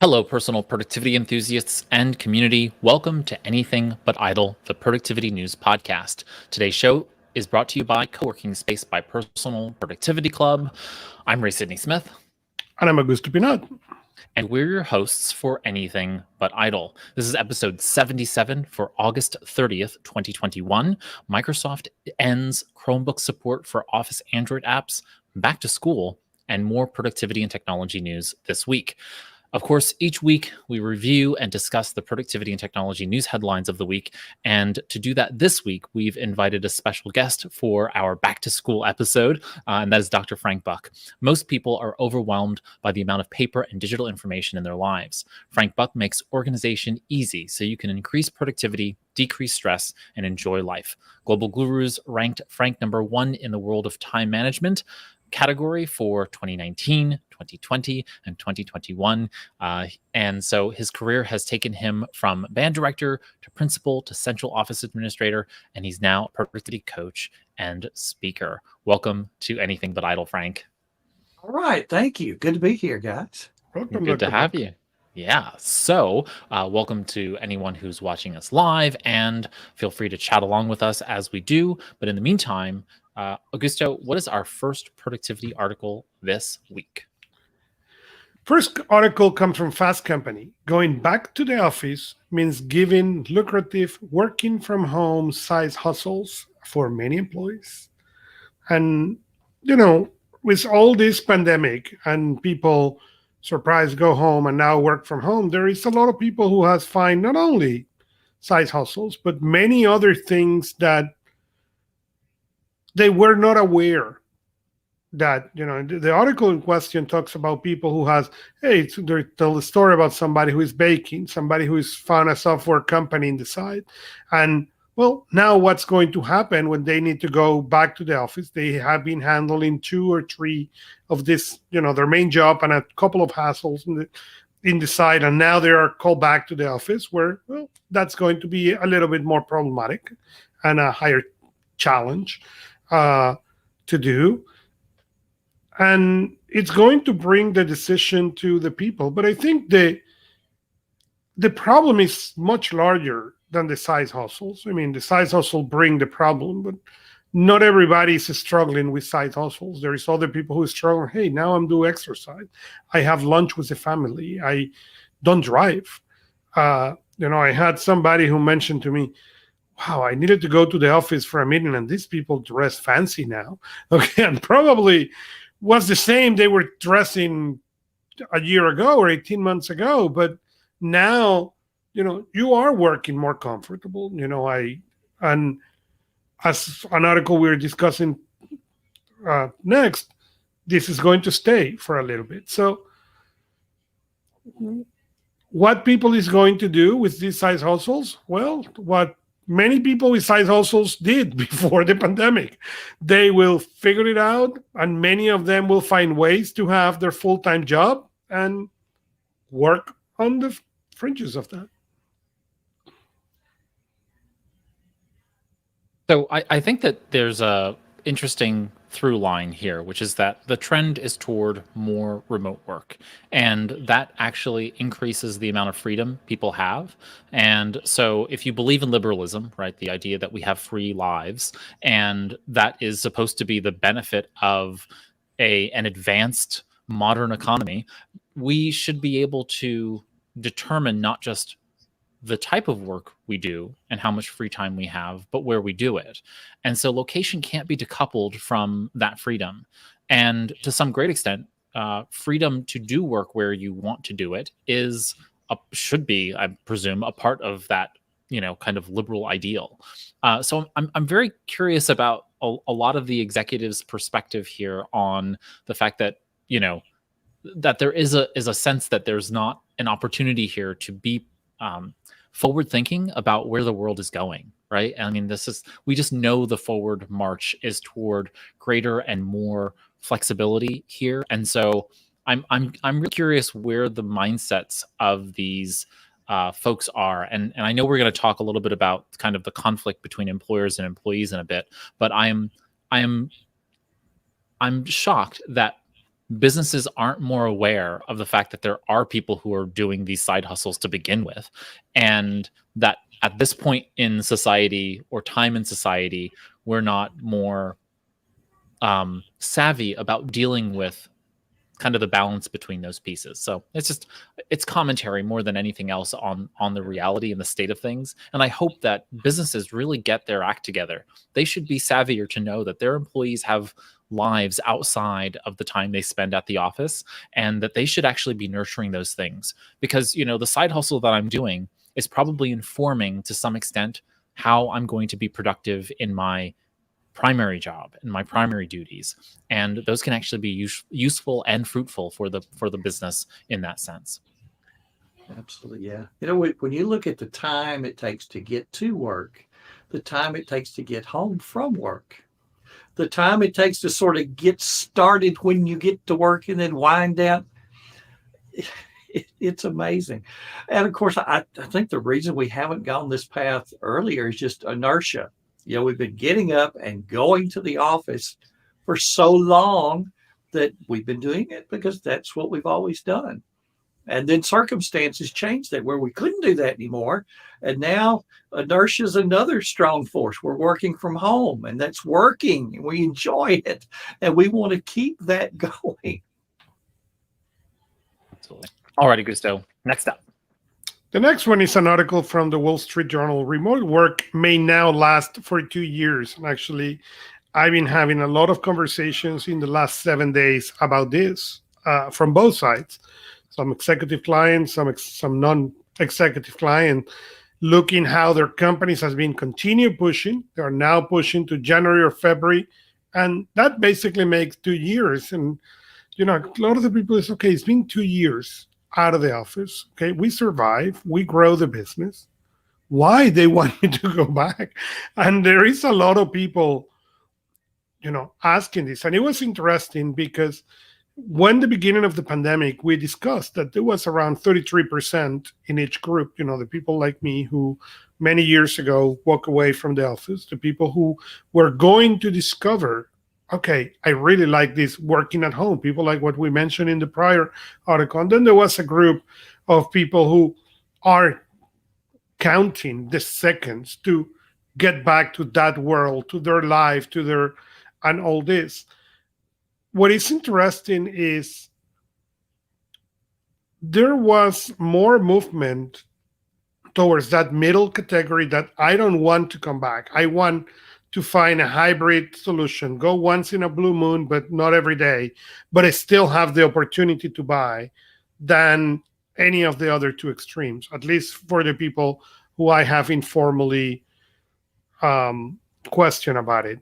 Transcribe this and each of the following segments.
Hello, personal productivity enthusiasts and community. Welcome to Anything But Idle, the Productivity News Podcast. Today's show is brought to you by Coworking Space by Personal Productivity Club. I'm Ray Sidney-Smith. And I'm Augusto Pinaud. And we're your hosts for Anything But Idle. This is episode 77 for August 30th, 2021. Microsoft ends Chromebook support for Office Android apps, back to school, and more productivity and technology news this week. Of course, each week we review and discuss the productivity and technology news headlines of the week. And to do that this week, we've invited a special guest for our back to school episode, and that is Dr. Frank Buck. Most people are overwhelmed by the amount of paper and digital information in their lives. Frank Buck makes organization easy so you can increase productivity, decrease stress, and enjoy life. Global Gurus ranked Frank number 1 in the world of time management category for 2019, 2020, and 2021. And so his career has taken him from band director to principal to central office administrator, and he's now a productivity coach and speaker. Welcome to Anything But Idle, Frank. All right. Thank you. Good to be here, guys. Welcome, Good to have you. Yeah. So welcome to anyone who's watching us live, and feel free to chat along with us as we do. But in the meantime, Augusto, what is our first productivity article this week? First article comes from Fast Company. Going back to the office means giving lucrative working from home size hustles for many employees. And, with all this pandemic and people surprised go home and now work from home, there is a lot of people who has find not only size hustles, but many other things that they were not aware that, the article in question talks about people who they tell a story about somebody who is baking, somebody who has found a software company in the side. And well, now what's going to happen when they need to go back to the office? They have been handling 2 or 3 of this, their main job and a couple of hassles in the side. And now they are called back to the office where, well, that's going to be a little bit more problematic and a higher challenge to do, and it's going to bring the decision to the people. But I think the problem is much larger than the size hustles. I mean, the size hustle bring the problem, but not everybody is struggling with side hustles. There is other people who struggle. Hey, now I'm doing exercise. I have lunch with the family. I don't drive. I had somebody who mentioned to me, wow, I needed to go to the office for a meeting, and these people dress fancy now. Okay, and probably was the same they were dressing a year ago or 18 months ago, but now, you are working more comfortable. And as an article we're discussing next, this is going to stay for a little bit. So what people is going to do with these size hustles? Well, what many people with side hustles did before the pandemic. They will figure it out, and many of them will find ways to have their full-time job and work on the fringes of that. So I think that there's a interesting through line here, which is that the trend is toward more remote work, and that actually increases the amount of freedom people have. And so if you believe in liberalism, right, the idea that we have free lives, and that is supposed to be the benefit of an advanced modern economy, we should be able to determine not just the type of work we do and how much free time we have, but where we do it. And so location can't be decoupled from that freedom. And to some great extent, freedom to do work where you want to do it should be, I presume, a part of that, kind of liberal ideal. So I'm very curious about a lot of the executives' perspective here on the fact that, that there is a sense that there's not an opportunity here to be forward thinking about where the world is going, right? I mean, we just know the forward march is toward greater and more flexibility here. And so I'm really curious where the mindsets of these folks are. And I know we're going to talk a little bit about kind of the conflict between employers and employees in a bit, but I'm shocked that businesses aren't more aware of the fact that there are people who are doing these side hustles to begin with, and that at this point in society or time in society, we're not more savvy about dealing with kind of the balance between those pieces. So it's commentary more than anything else on the reality and the state of things. And I hope that businesses really get their act together. They should be savvier to know that their employees have lives outside of the time they spend at the office, and that they should actually be nurturing those things. Because, the side hustle that I'm doing is probably informing to some extent how I'm going to be productive in my primary job and my primary duties, and those can actually be useful and fruitful for the business in that sense. Absolutely, yeah. When you look at the time it takes to get to work, the time it takes to get home from work, the time it takes to sort of get started when you get to work and then wind down, it's amazing. And of course, I think the reason we haven't gone this path earlier is just inertia. We've been getting up and going to the office for so long that we've been doing it because that's what we've always done. And then circumstances changed that where we couldn't do that anymore. And now inertia is another strong force. We're working from home, and that's working, and we enjoy it, and we want to keep that going. Absolutely. All right, Augusto, next up. The next one is an article from the Wall Street Journal. Remote work may now last for 2 years. And actually, I've been having a lot of conversations in the last 7 days about this from both sides. Some executive clients, some non-executive client, looking how their companies has been continue pushing. They are now pushing to January or February. And that basically makes 2 years. And, a lot of the people is, okay, it's been 2 years out of the office. Okay, we survive, we grow the business. Why they want me to go back? And there is a lot of people, asking this. And it was interesting because when the beginning of the pandemic, we discussed that there was around 33% in each group, the people like me who many years ago walk away from the office, the people who were going to discover, okay, I really like this working at home. People like what we mentioned in the prior article. And then there was a group of people who are counting the seconds to get back to that world, to their life, and all this. What is interesting is there was more movement towards that middle category that I don't want to come back. I want to find a hybrid solution, go once in a blue moon, but not every day, but I still have the opportunity to buy, than any of the other two extremes, at least for the people who I have informally questioned about it.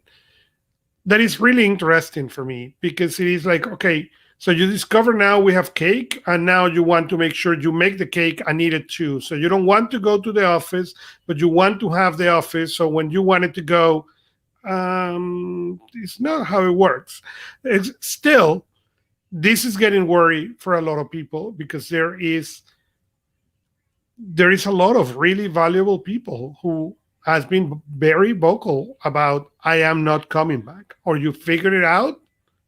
That is really interesting for me, because it is like, okay, so you discover now we have cake, and now you want to make sure you make the cake and eat it too. So you don't want to go to the office, but you want to have the office. So when you want it to go, it's not how it works. It's still, this is getting worry for a lot of people, because there is a lot of really valuable people who has been very vocal about, I am not coming back, or you figure it out,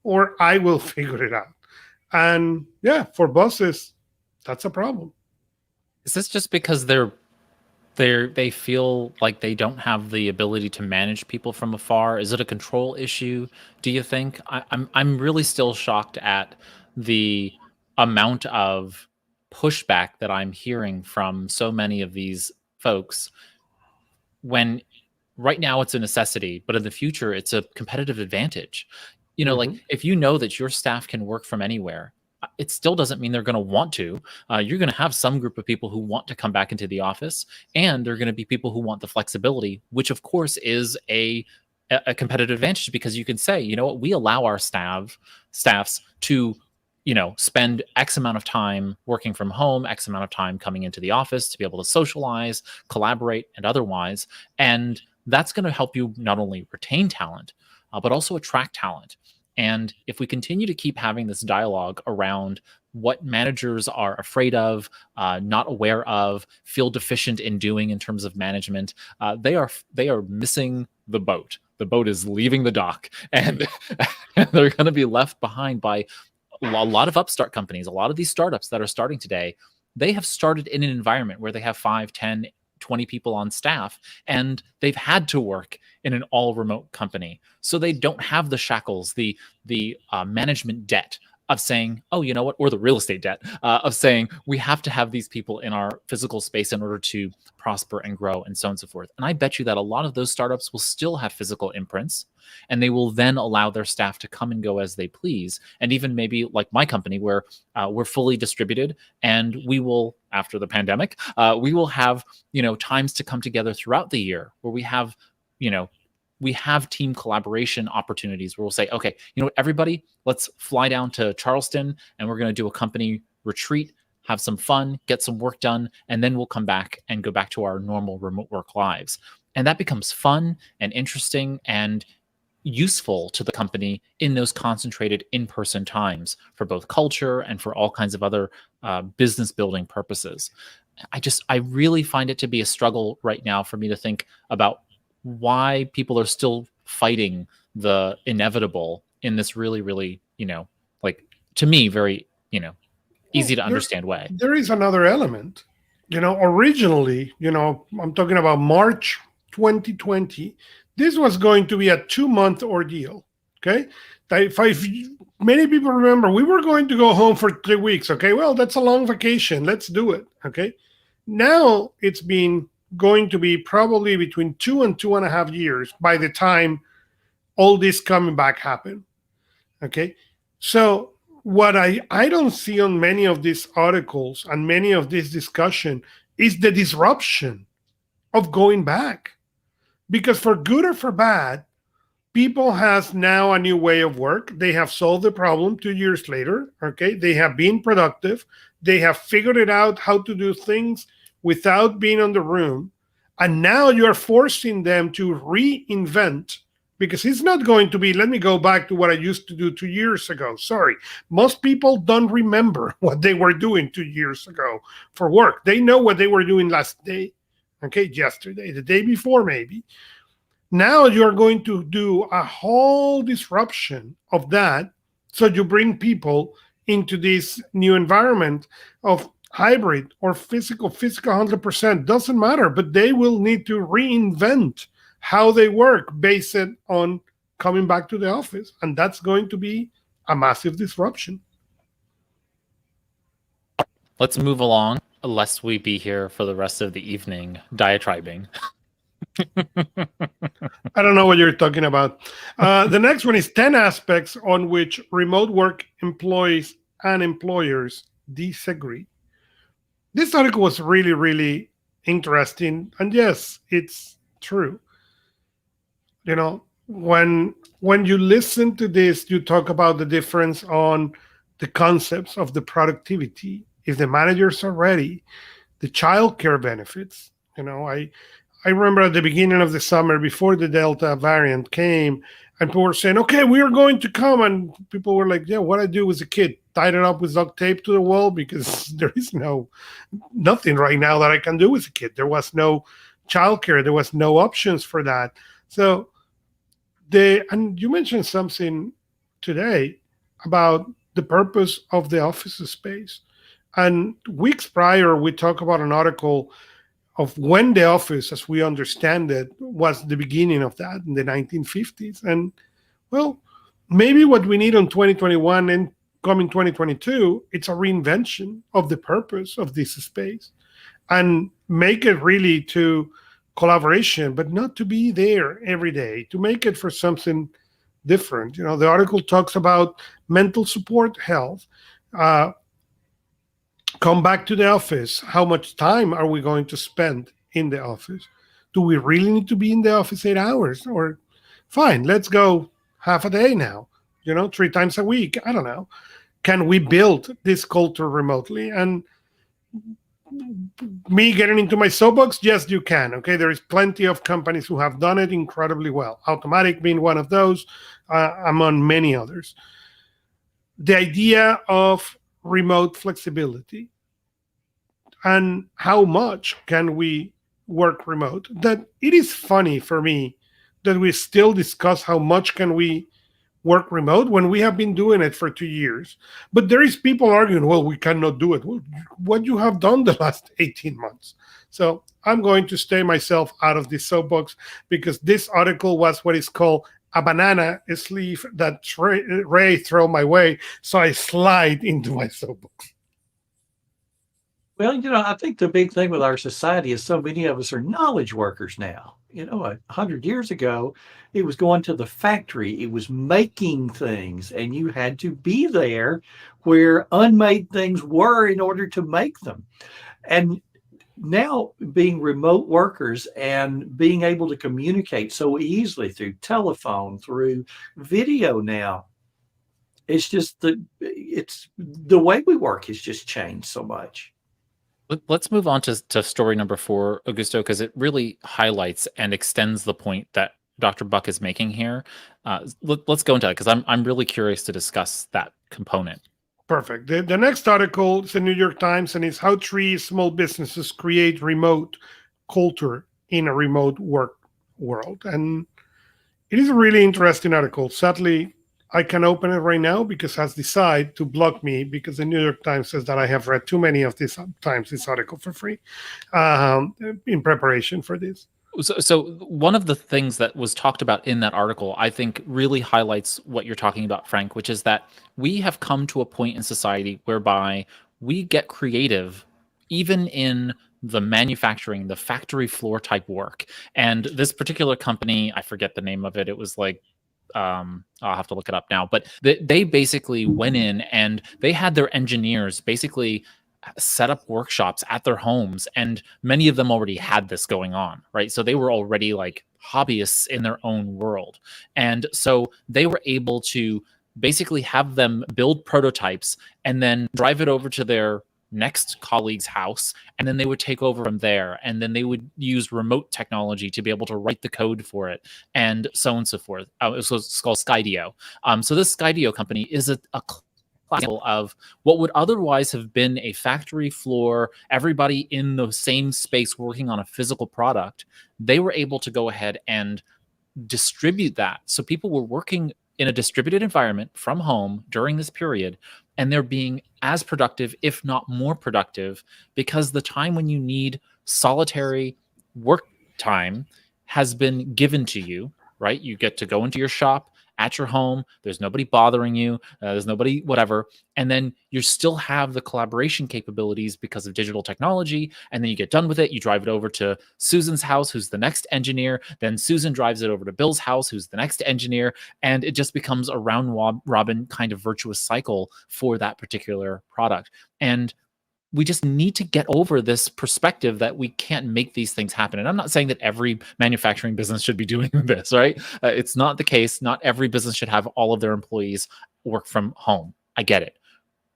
or I will figure it out. And yeah, for bosses, that's a problem. Is this just because they feel like they don't have the ability to manage people from afar? Is it a control issue, do you think? I'm really still shocked at the amount of pushback that I'm hearing from so many of these folks, when right now it's a necessity, but in the future it's a competitive advantage. Like, if you know that your staff can work from anywhere, it still doesn't mean they're going to want to. You're going to have some group of people who want to come back into the office, and there are going to be people who want the flexibility, which of course is a competitive advantage, because you can say, you know what, we allow our staffs to, spend X amount of time working from home, X amount of time coming into the office to be able to socialize, collaborate, and otherwise. And that's going to help you not only retain talent, but also attract talent. And if we continue to keep having this dialogue around what managers are afraid of, not aware of, feel deficient in doing in terms of management, they are missing the boat. The boat is leaving the dock, and they're going to be left behind by a lot of upstart companies, a lot of these startups that are starting today, they have started in an environment where they have 5, 10, 20 people on staff, and they've had to work in an all remote company. So they don't have the shackles, the management debt of saying, oh, you know what, or the real estate debt of saying we have to have these people in our physical space in order to prosper and grow and so on and so forth. And I bet you that a lot of those startups will still have physical imprints, and they will then allow their staff to come and go as they please. And even maybe like my company, where we're fully distributed, and we will, after the pandemic, we will have, times to come together throughout the year where we have, we have team collaboration opportunities where we'll say, okay, you know what, everybody, let's fly down to Charleston and we're going to do a company retreat, have some fun, get some work done, and then we'll come back and go back to our normal remote work lives. And that becomes fun and interesting and useful to the company in those concentrated in-person times for both culture and for all kinds of other business building purposes. I really find it to be a struggle right now for me to think about why people are still fighting the inevitable in this really, really, to me, very, easy to understand way. There is another element. Originally, I'm talking about March 2020, this was going to be a 2-month ordeal. Okay. If many people remember, we were going to go home for 3 weeks. Okay. Well, that's a long vacation. Let's do it. Okay. Now it's been going to be probably between 2 and 2.5 years by the time all this coming back happen. Okay. So what I don't see on many of these articles and many of this discussion is the disruption of going back. Because for good or for bad, people has now a new way of work. They have solved the problem 2 years later. Okay. They have been productive. They have figured it out how to do things without being on the room. And now you're forcing them to reinvent, because it's not going to be, let me go back to what I used to do 2 years ago. Sorry. Most people don't remember what they were doing 2 years ago for work. They know what they were doing last day, okay, yesterday, the day before maybe. Now you're going to do a whole disruption of that. So you bring people into this new environment of hybrid or physical 100%, doesn't matter, but they will need to reinvent how they work based on coming back to the office. And that's going to be a massive disruption. Let's move along, lest we be here for the rest of the evening diatribing. I don't know what you're talking about. The next one is 10 aspects on which remote work employees and employers disagree. This article was really, really interesting. And yes, it's true. When you listen to this, you talk about the difference on the concepts of the productivity. If the managers are ready, the childcare benefits. I remember at the beginning of the summer, before the Delta variant came, and people were saying, okay, we are going to come. And people were like, yeah, what I do as a kid, tied it up with duct tape to the wall, because there is nothing right now that I can do as a kid. There was no childcare. There was no options for that. So and you mentioned something today about the purpose of the office space. And weeks prior, we talked about an article of when the office, as we understand it, was the beginning of that in the 1950s. And, well, maybe what we need in 2021 and coming 2022, it's a reinvention of the purpose of this space and make it really to collaboration, but not to be there every day, to make it for something different. The article talks about mental support, health, come back to the office. How much time are we going to spend in the office? Do we really need to be in the office 8 hours? Or fine, let's go half a day now, 3 times a week. I don't know. Can we build this culture remotely? And me getting into my soapbox, yes, you can. Okay, there is plenty of companies who have done it incredibly well. Automatic being one of those, among many others. The idea of remote flexibility and how much can we work remote. That it is funny for me that we still discuss how much can we work remote when we have been doing it for 2 years. But there is people arguing, well, we cannot do it. Well, what you have done the last 18 months. So I'm going to stay myself out of this soapbox, because this article was what is called a banana sleeve that Ray threw my way. So I slide into my soapbox. Well, I think the big thing with our society is so many of us are knowledge workers now. 100 years ago, it was going to the factory, it was making things, and you had to be there where unmade things were in order to make them. And now, being remote workers and being able to communicate so easily through telephone, through video now, it's just the way we work has just changed so much. Let's move on to story number 4, Augusto, because it really highlights and extends the point that Dr. Buck is making here. Let's go into that, because I'm really curious to discuss that component. Perfect. The next article is the New York Times, and it's how 3 small businesses create remote culture in a remote work world. And it is a really interesting article. Sadly, I can open it right now because it has decided to block me, because the New York Times says that I have read too many of this article for free in preparation for this. So one of the things that was talked about in that article, I think, really highlights what you're talking about, Frank, which is that we have come to a point in society whereby we get creative even in the manufacturing, the factory floor type work. And this particular company, I forget the name of it. It was like, I'll have to look it up now, but they basically went in and they had their engineers basically set up workshops at their homes, and many of them already had this going on, right? So they were already like hobbyists in their own world. And so they were able to basically have them build prototypes and then drive it over to their next colleague's house, and then they would take over from there, and then they would use remote technology to be able to write the code for it, and so on and so forth. It's called Skydio. So this Skydio company is a example of what would otherwise have been a factory floor, everybody in the same space working on a physical product. They were able to go ahead and distribute that. So people were working in a distributed environment from home during this period, and they're being as productive, if not more productive, because the time when you need solitary work time has been given to you, right? You get to go into your shop at your home. There's nobody bothering you. There's nobody, whatever. And then you still have the collaboration capabilities because of digital technology. And then you get done with it. You drive it over to Susan's house, who's the next engineer. Then Susan drives it over to Bill's house, who's the next engineer. And it just becomes a round robin kind of virtuous cycle for that particular product. And we just need to get over this perspective that we can't make these things happen. And I'm not saying that every manufacturing business should be doing this, right? It's not the case. Not every business should have all of their employees work from home. I get it.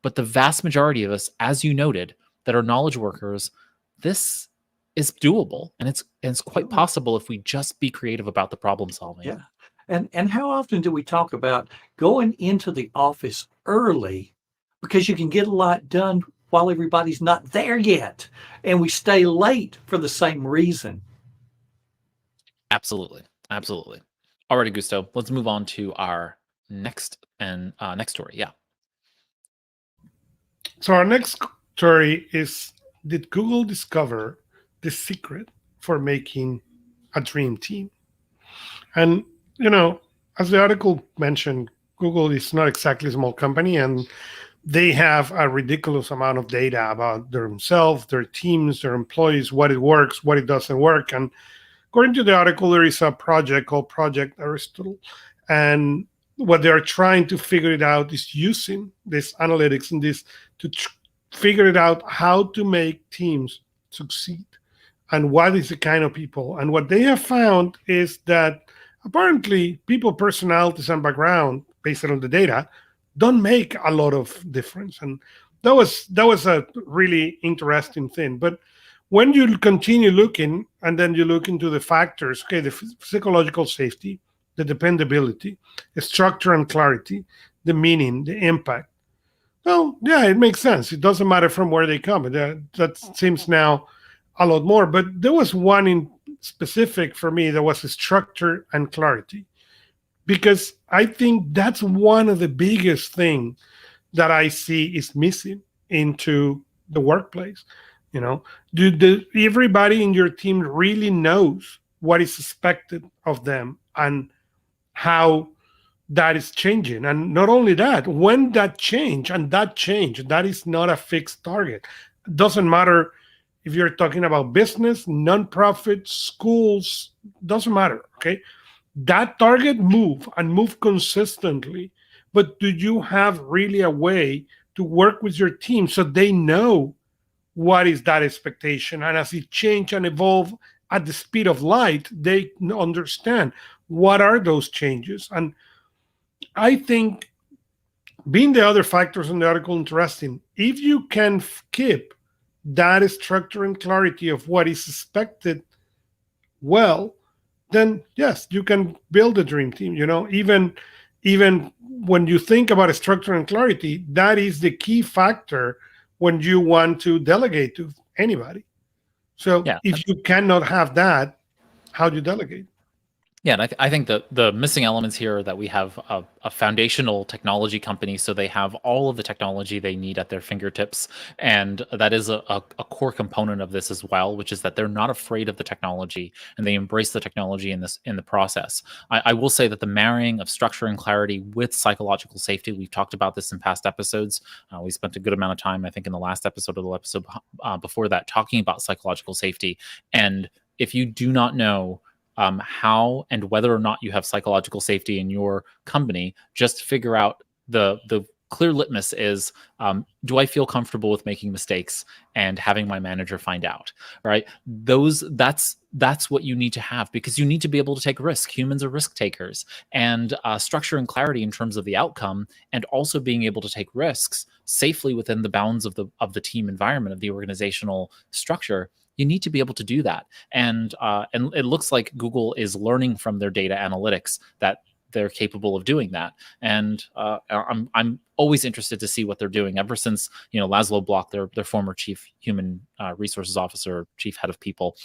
But the vast majority of us, as you noted, that are knowledge workers, this is doable. And it's quite possible if we just be creative about the problem solving. Yeah. And how often do we talk about going into the office early because you can get a lot done while everybody's not there yet, and we stay late for the same reason? Absolutely. All right, Augusto, let's move on to our next story. Yeah. So our next story is, did Google discover the secret for making a dream team? And, as the article mentioned, Google is not exactly a small company, and they have a ridiculous amount of data about themselves, their teams, their employees, what it works, what it doesn't work. And according to the article, there is a project called Project Aristotle. And what they're trying to figure it out is using this analytics and this to figure it out how to make teams succeed and what is the kind of people. And what they have found is that apparently people, personalities, and background, based on the data, don't make a lot of difference. And that was a really interesting thing. But when you continue looking, and then you look into the factors, okay, the psychological safety, the dependability, the structure and clarity, the meaning, the impact. Well, yeah, it makes sense. It doesn't matter from where they come. That seems now a lot more. But there was one in specific for me that was the structure and clarity. Because I think that's one of the biggest thing that I see is missing into the workplace. You know, everybody in your team really knows what is expected of them and how that is changing. And not only that, when that change, that is not a fixed target. It doesn't matter if you're talking about business, nonprofit, schools, doesn't matter. Okay. That target move consistently. But do you have really a way to work with your team so they know what is that expectation? And as it change and evolve at the speed of light, they understand what are those changes. And I think being the other factors in the article interesting, if you can keep that structure and clarity of what is expected well, then yes, you can build a dream team. You know, even when you think about a structure and clarity, that is the key factor when you want to delegate to anybody. So Yeah. if you cannot have that, how do you delegate? Yeah, and I think the missing elements here are that we have a foundational technology company, so they have all of the technology they need at their fingertips, and that is a core component of this as well, which is that they're not afraid of the technology and they embrace the technology in the process. I will say that the marrying of structure and clarity with psychological safety, we've talked about this in past episodes. We spent a good amount of time, I think, in the last episode or the episode before that, talking about psychological safety. And if you do not know how and whether or not you have psychological safety in your company, just figure out the clear litmus is, do I feel comfortable with making mistakes and having my manager find out? Right? That's what you need to have, because you need to be able to take risk. Humans are risk takers, and structure and clarity in terms of the outcome, and also being able to take risks safely within the bounds of the team environment, of the organizational structure. You need to be able to do that, and it looks like Google is learning from their data analytics that they're capable of doing that. And I'm always interested to see what they're doing. Ever since Laszlo Block, their former chief human resources officer, chief head of people,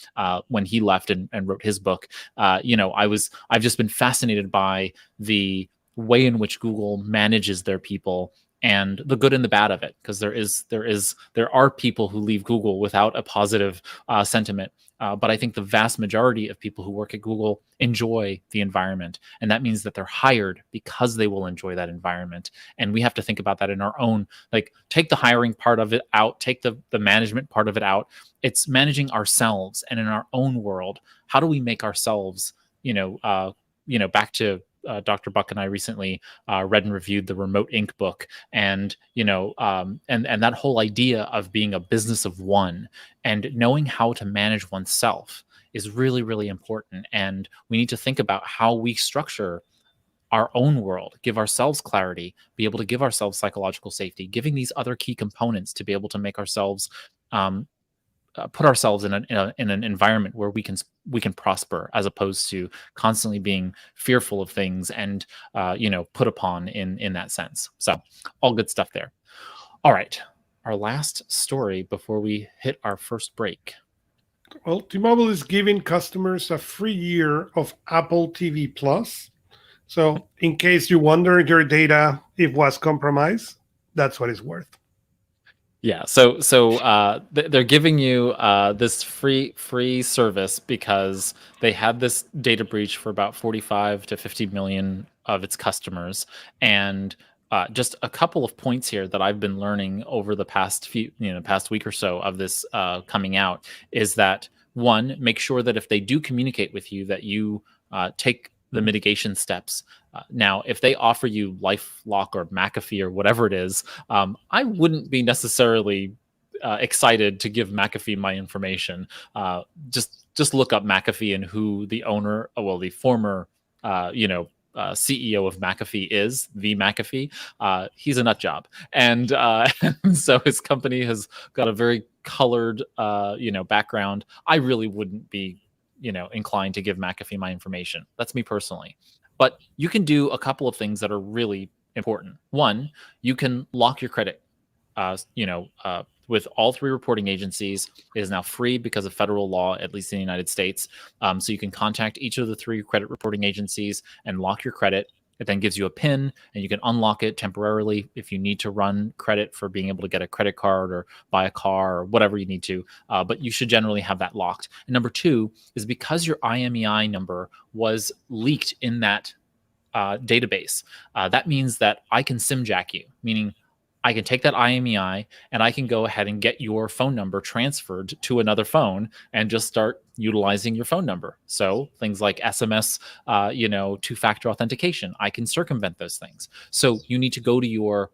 when he left and wrote his book, I've just been fascinated by the way in which Google manages their people, and the good and the bad of it, because there are people who leave Google without a positive sentiment, but I think the vast majority of people who work at Google enjoy the environment, and that means that they're hired because they will enjoy that environment. And we have to think about that in our own, like, take the hiring part of it out, take the management part of it out. It's managing ourselves, and in our own world, how do we make ourselves, back to Dr. Buck and I recently read and reviewed the Remote Inc. book, and and that whole idea of being a business of one and knowing how to manage oneself is really, really important. And we need to think about how we structure our own world, give ourselves clarity, be able to give ourselves psychological safety, giving these other key components to be able to make ourselves put ourselves in an environment where we can prosper, as opposed to constantly being fearful of things and put upon in that sense. So all good stuff there. All right, our last story before we hit our first break. Well, T-Mobile is giving customers a free year of Apple TV Plus. So in case you wonder your data if was compromised, that's what it's worth. Yeah, so they're giving you this free service because they had this data breach for about 45 to 50 million of its customers. And just a couple of points here that I've been learning over the past past week or so of this coming out is that, one, make sure that if they do communicate with you, that you take the mitigation steps. Now, if they offer you LifeLock or McAfee or whatever it is, I wouldn't be necessarily excited to give McAfee my information. Just look up McAfee and who the owner, the former, CEO of McAfee is, V. McAfee. He's a nut job, and so his company has got a very colored, background. I really wouldn't be inclined to give McAfee my information. That's me personally. But you can do a couple of things that are really important. One, you can lock your credit. With all three reporting agencies, it is now free because of federal law, at least in the United States. So you can contact each of the three credit reporting agencies and lock your credit. It then gives you a PIN, and you can unlock it temporarily if you need to run credit for being able to get a credit card or buy a car or whatever you need to. But you should generally have that locked. And number two is because your IMEI number was leaked in that database. That means that I can SIM-jack you, meaning I can take that IMEI and I can go ahead and get your phone number transferred to another phone and just start utilizing your phone number. So things like SMS, two-factor authentication, I can circumvent those things. So you need to go to your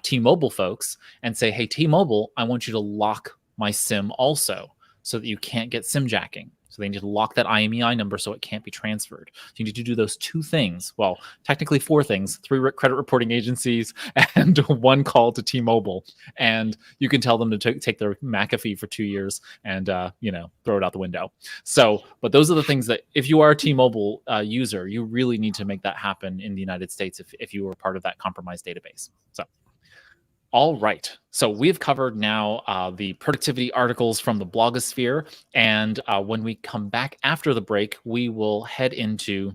T-Mobile folks and say, hey, T-Mobile, I want you to lock my SIM also so that you can't get SIM jacking. So they need to lock that IMEI number so it can't be transferred. So you need to do those two things. Well, technically four things: 3 credit reporting agencies and 1 call to T-Mobile. And you can tell them to take their McAfee for 2 years and throw it out the window. So, but those are the things that if you are a T-Mobile user, you really need to make that happen in the United States if you were part of that compromised database. So. All right. So we've covered now the productivity articles from the blogosphere. And when we come back after the break, we will head into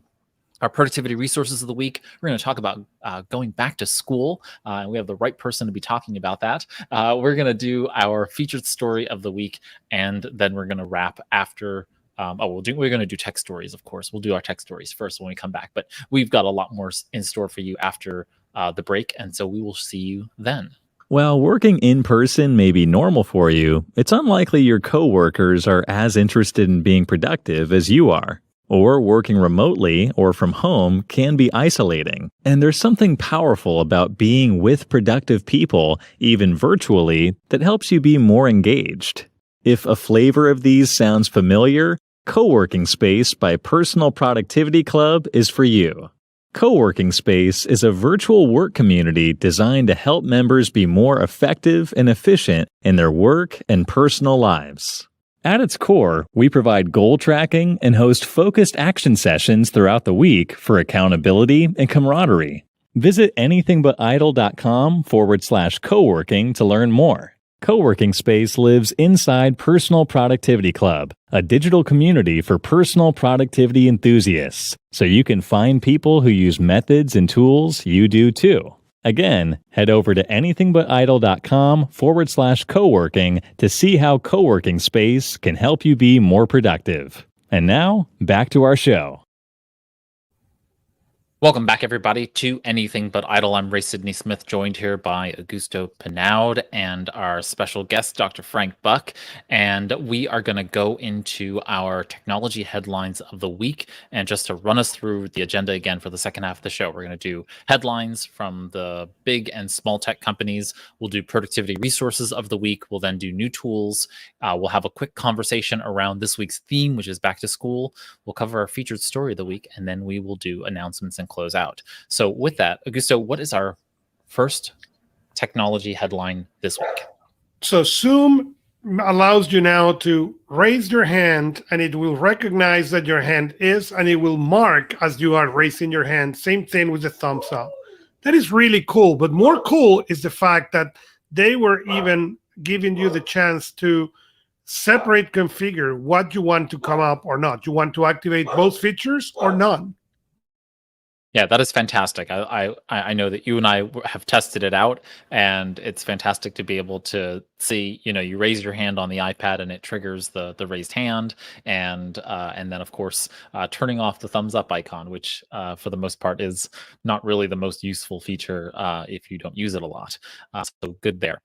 our productivity resources of the week. We're going to talk about going back to school. And we have the right person to be talking about that. We're going to do our featured story of the week. And then we're going to wrap after. We're going to do tech stories, of course. We'll do our tech stories first when we come back. But we've got a lot more in store for you after the break. And so we will see you then. While working in person may be normal for you, it's unlikely your coworkers are as interested in being productive as you are. Or working remotely or from home can be isolating. And there's something powerful about being with productive people, even virtually, that helps you be more engaged. If a flavor of these sounds familiar, Co-working Space by Personal Productivity Club is for you. Co-working Space is a virtual work community designed to help members be more effective and efficient in their work and personal lives. At its core, we provide goal tracking and host focused action sessions throughout the week for accountability and camaraderie. Visit anythingbutidle.com/coworking to learn more. Co-working Space lives inside Personal Productivity Club, a digital community for personal productivity enthusiasts, so you can find people who use methods and tools you do too. Again, head over to anythingbutidle.com/coworking to see how Co-working Space can help you be more productive. And now, back to our show. Welcome back, everybody, to Anything But Idle. I'm Ray Sidney-Smith, joined here by Augusto Pinaud and our special guest, Dr. Frank Buck. And we are going to go into our technology headlines of the week. And just to run us through the agenda again for the second half of the show, we're going to do headlines from the big and small tech companies. We'll do productivity resources of the week. We'll then do new tools. We'll have a quick conversation around this week's theme, which is back to school. We'll cover our featured story of the week, and then we will do announcements and close out. So with that, Augusto, what is our first technology headline this week? So Zoom allows you now to raise your hand, and it will recognize that your hand is, and it will mark as you are raising your hand. Same thing with the thumbs up. That is really cool. But more cool is the fact that they were even giving you the chance to separate configure what you want to come up or not. You want to activate both features or none. Yeah, that is fantastic. I know that you and I have tested it out, and it's fantastic to be able to see, you raise your hand on the iPad and it triggers the raised hand, and then of course turning off the thumbs up icon, which for the most part is not really the most useful feature if you don't use it a lot. So good there.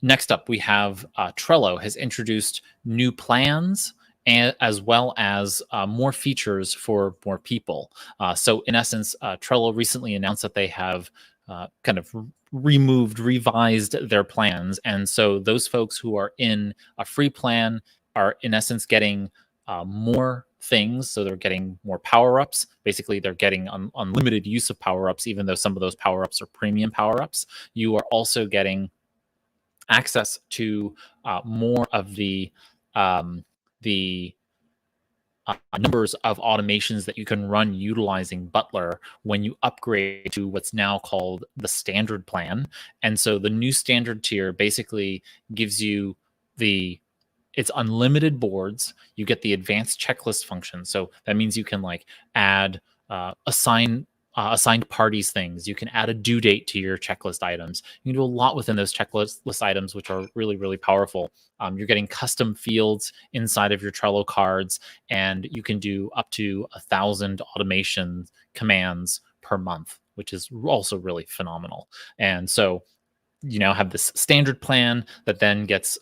Next up, we have Trello has introduced new plans, and as well as more features for more people. So in essence, Trello recently announced that they have kind of revised their plans. And so those folks who are in a free plan are in essence getting more things. So they're getting more power-ups. Basically, they're getting unlimited use of power-ups, even though some of those power-ups are premium power-ups. You are also getting access to more of the numbers of automations that you can run utilizing Butler when you upgrade to what's now called the standard plan. And so the new standard tier basically gives you it's unlimited boards. You get the advanced checklist function. So that means you can add, assign assigned parties things. You can add a due date to your checklist items. You can do a lot within those checklist items, which are really, really powerful. You're getting custom fields inside of your Trello cards, and you can do up to 1,000 automation commands per month, which is also really phenomenal. And so you now have this standard plan that then gets,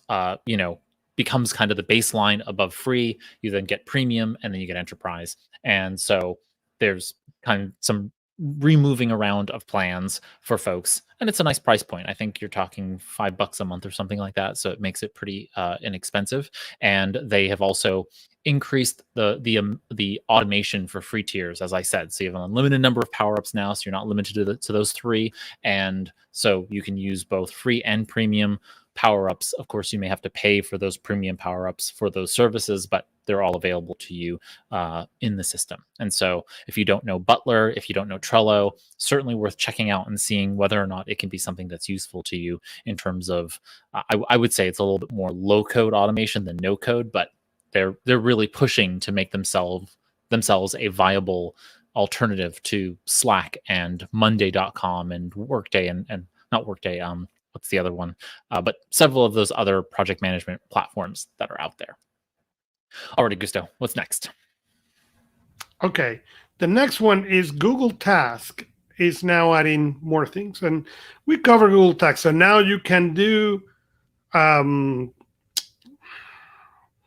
becomes kind of the baseline above free. You then get premium, and then you get enterprise. And so there's kind of some removing around of plans for folks, and it's a nice price point. I think you're talking $5 a month or something like that, so it makes it pretty inexpensive. And they have also increased the automation for free tiers, as I said. So you have an unlimited number of power-ups now, so you're not limited to those 3. And so you can use both free and premium power-ups. Of course, you may have to pay for those premium power-ups for those services, but they're all available to you in the system. And so if you don't know Butler, if you don't know Trello, certainly worth checking out and seeing whether or not it can be something that's useful to you in terms of, I would say it's a little bit more low-code automation than no-code, but they're really pushing to make themselves a viable alternative to Slack and Monday.com and Workday and not Workday, what's the other one? But several of those other project management platforms that are out there. Alrighty, Gusto, what's next? Okay, the next one is Google Task is now adding more things, and we cover Google Task. So now you can do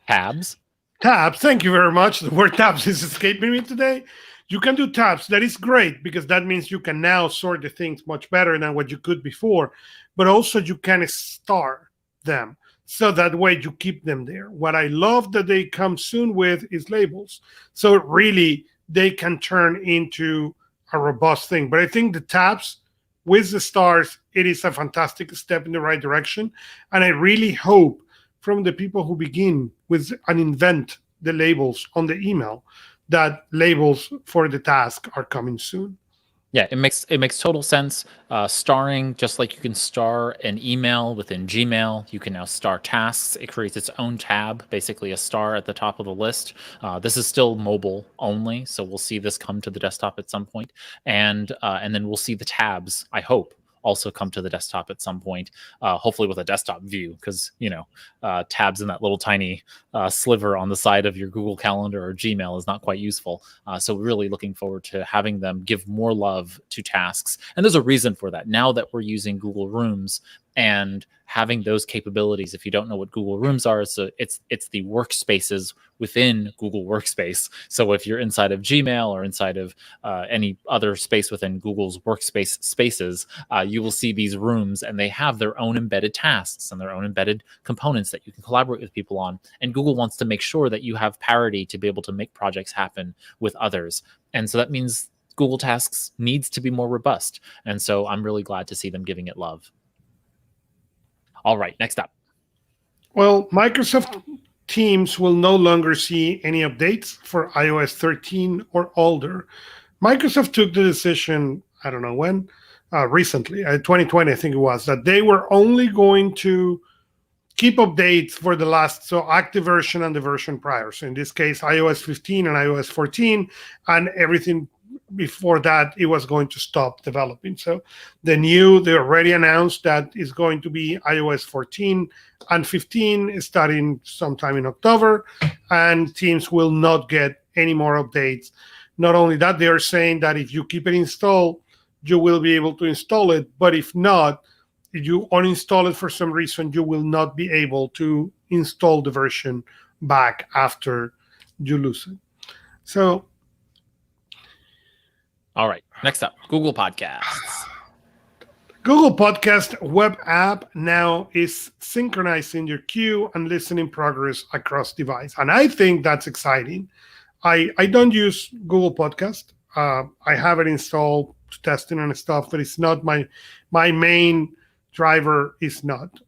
Tabs. Thank you very much. The word tabs is escaping me today. You can do tabs. That is great because that means you can now sort the things much better than what you could before. But also you can star them. So that way you keep them there. What I love that they come soon with is labels. So really they can turn into a robust thing. But I think the tabs with the stars, it is a fantastic step in the right direction. And I really hope from the people who begin with and invent the labels on the email that labels for the task are coming soon. Yeah, it makes total sense. Starring, just like you can star an email within Gmail, you can now star tasks. It creates its own tab, basically a star at the top of the list. This is still mobile only, so we'll see this come to the desktop at some point, and then we'll see the tabs, I hope, also come to the desktop at some point, hopefully with a desktop view, because tabs in that little tiny sliver on the side of your Google Calendar or Gmail is not quite useful. So really looking forward to having them give more love to tasks. And there's a reason for that. Now that we're using Google Rooms and having those capabilities, if you don't know what Google Rooms are, so it's the workspaces within Google Workspace. So if you're inside of Gmail or inside of any other space within Google's workspace spaces, you will see these rooms, and they have their own embedded tasks and their own embedded components that you can collaborate with people on. And Google wants to make sure that you have parity to be able to make projects happen with others. And so that means Google Tasks needs to be more robust. And so I'm really glad to see them giving it love. All right, next up. Well, Microsoft Teams will no longer see any updates for iOS 13 or older. Microsoft took the decision, I don't know when, recently, 2020, I think it was, that they were only going to keep updates for the last, so active version and the version prior. So in this case, iOS 15 and iOS 14, and everything before that, it was going to stop developing. So they already announced that it's going to be iOS 14 and 15 starting sometime in October, and Teams will not get any more updates. Not only that, they are saying that if you keep it installed, you will be able to install it, but if not, if you uninstall it for some reason, you will not be able to install the version back after you lose it. So, all right, next up, Google Podcasts. Google Podcast web app now is synchronizing your queue and listening progress across device. And I think that's exciting. I don't use Google Podcast. I have it installed to testing and stuff, but it's not my main driver is not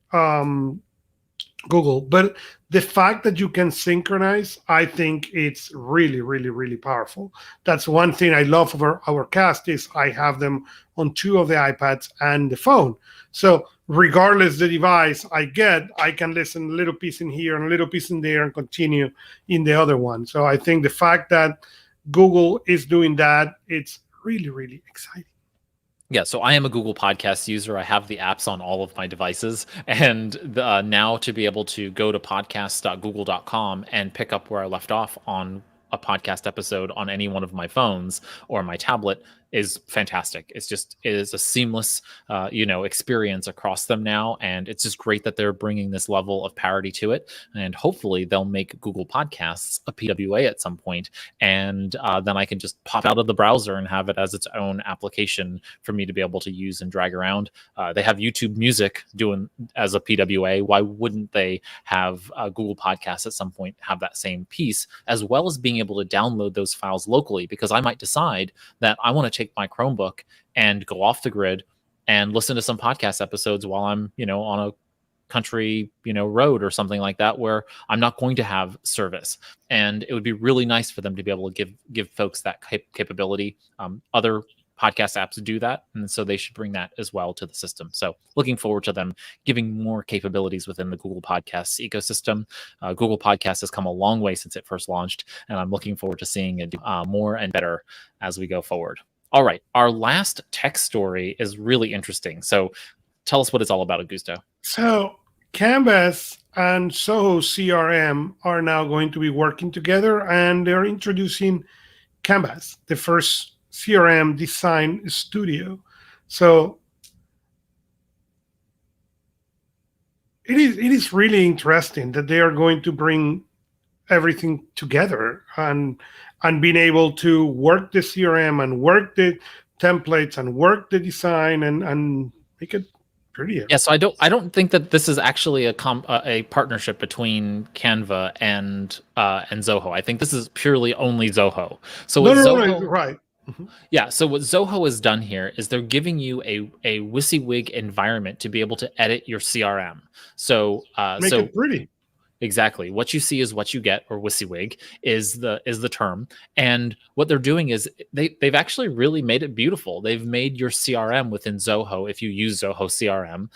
Google. But the fact that you can synchronize, I think it's really, really, really powerful. That's one thing I love about our cast is I have them on 2 of the iPads and the phone. So regardless the device I get, I can listen a little piece in here and a little piece in there and continue in the other one. So I think the fact that Google is doing that, it's really, really exciting. Yeah, so I am a Google Podcast user. I have the apps on all of my devices. And now to be able to go to podcasts.google.com and pick up where I left off on a podcast episode on any one of my phones or my tablet is fantastic. It is a seamless, experience across them now. And it's just great that they're bringing this level of parity to it. And hopefully they'll make Google Podcasts a PWA at some point. And then I can just pop out of the browser and have it as its own application for me to be able to use and drag around. They have YouTube Music doing as a PWA. Why wouldn't they have Google Podcasts at some point have that same piece, as well as being able to download those files locally? Because I might decide that I want to take my Chromebook and go off the grid and listen to some podcast episodes while I'm, on a country, road or something like that, where I'm not going to have service. And it would be really nice for them to be able to give folks that capability. Other podcast apps do that, and so they should bring that as well to the system. So looking forward to them giving more capabilities within the Google Podcasts ecosystem. Google Podcasts has come a long way since it first launched, and I'm looking forward to seeing it more and better as we go forward. All right, our last tech story is really interesting. So tell us what it's all about, Augusto. So Canvas and Zoho CRM are now going to be working together, and they're introducing Canvas, the first CRM design studio. So it is really interesting that they are going to bring everything together and being able to work the CRM and work the templates and work the design and make it prettier. Yeah, so I don't think that this is actually a partnership between Canva and Zoho. I think this is purely only Zoho. So No, right. Mm-hmm. Yeah, so what Zoho has done here is they're giving you a WYSIWYG environment to be able to edit your CRM. So make it pretty. Exactly. What you see is what you get, or WYSIWYG is the term. And what they're doing is they've actually really made it beautiful. They've made your CRM within Zoho, if you use Zoho CRM,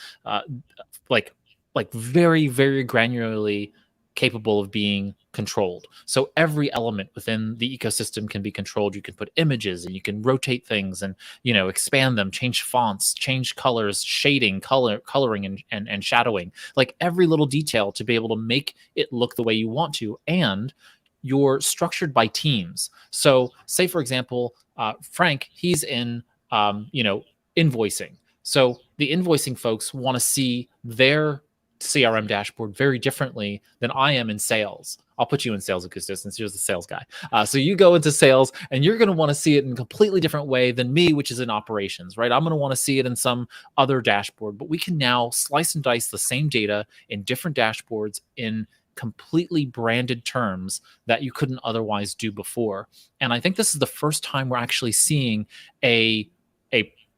like very, very granularly capable of being controlled. So every element within the ecosystem can be controlled. You can put images and you can rotate things and, expand them, change fonts, change colors, shading, coloring and shadowing, like every little detail to be able to make it look the way you want to. And you're structured by teams. So say, for example, Frank, he's in, invoicing. So the invoicing folks want to see their CRM dashboard very differently than I am in sales. I'll put you in sales, Augusto, since you're the sales guy. So you go into sales and you're going to want to see it in a completely different way than me, which is in operations, right? I'm going to want to see it in some other dashboard, but we can now slice and dice the same data in different dashboards in completely branded terms that you couldn't otherwise do before. And I think this is the first time we're actually seeing a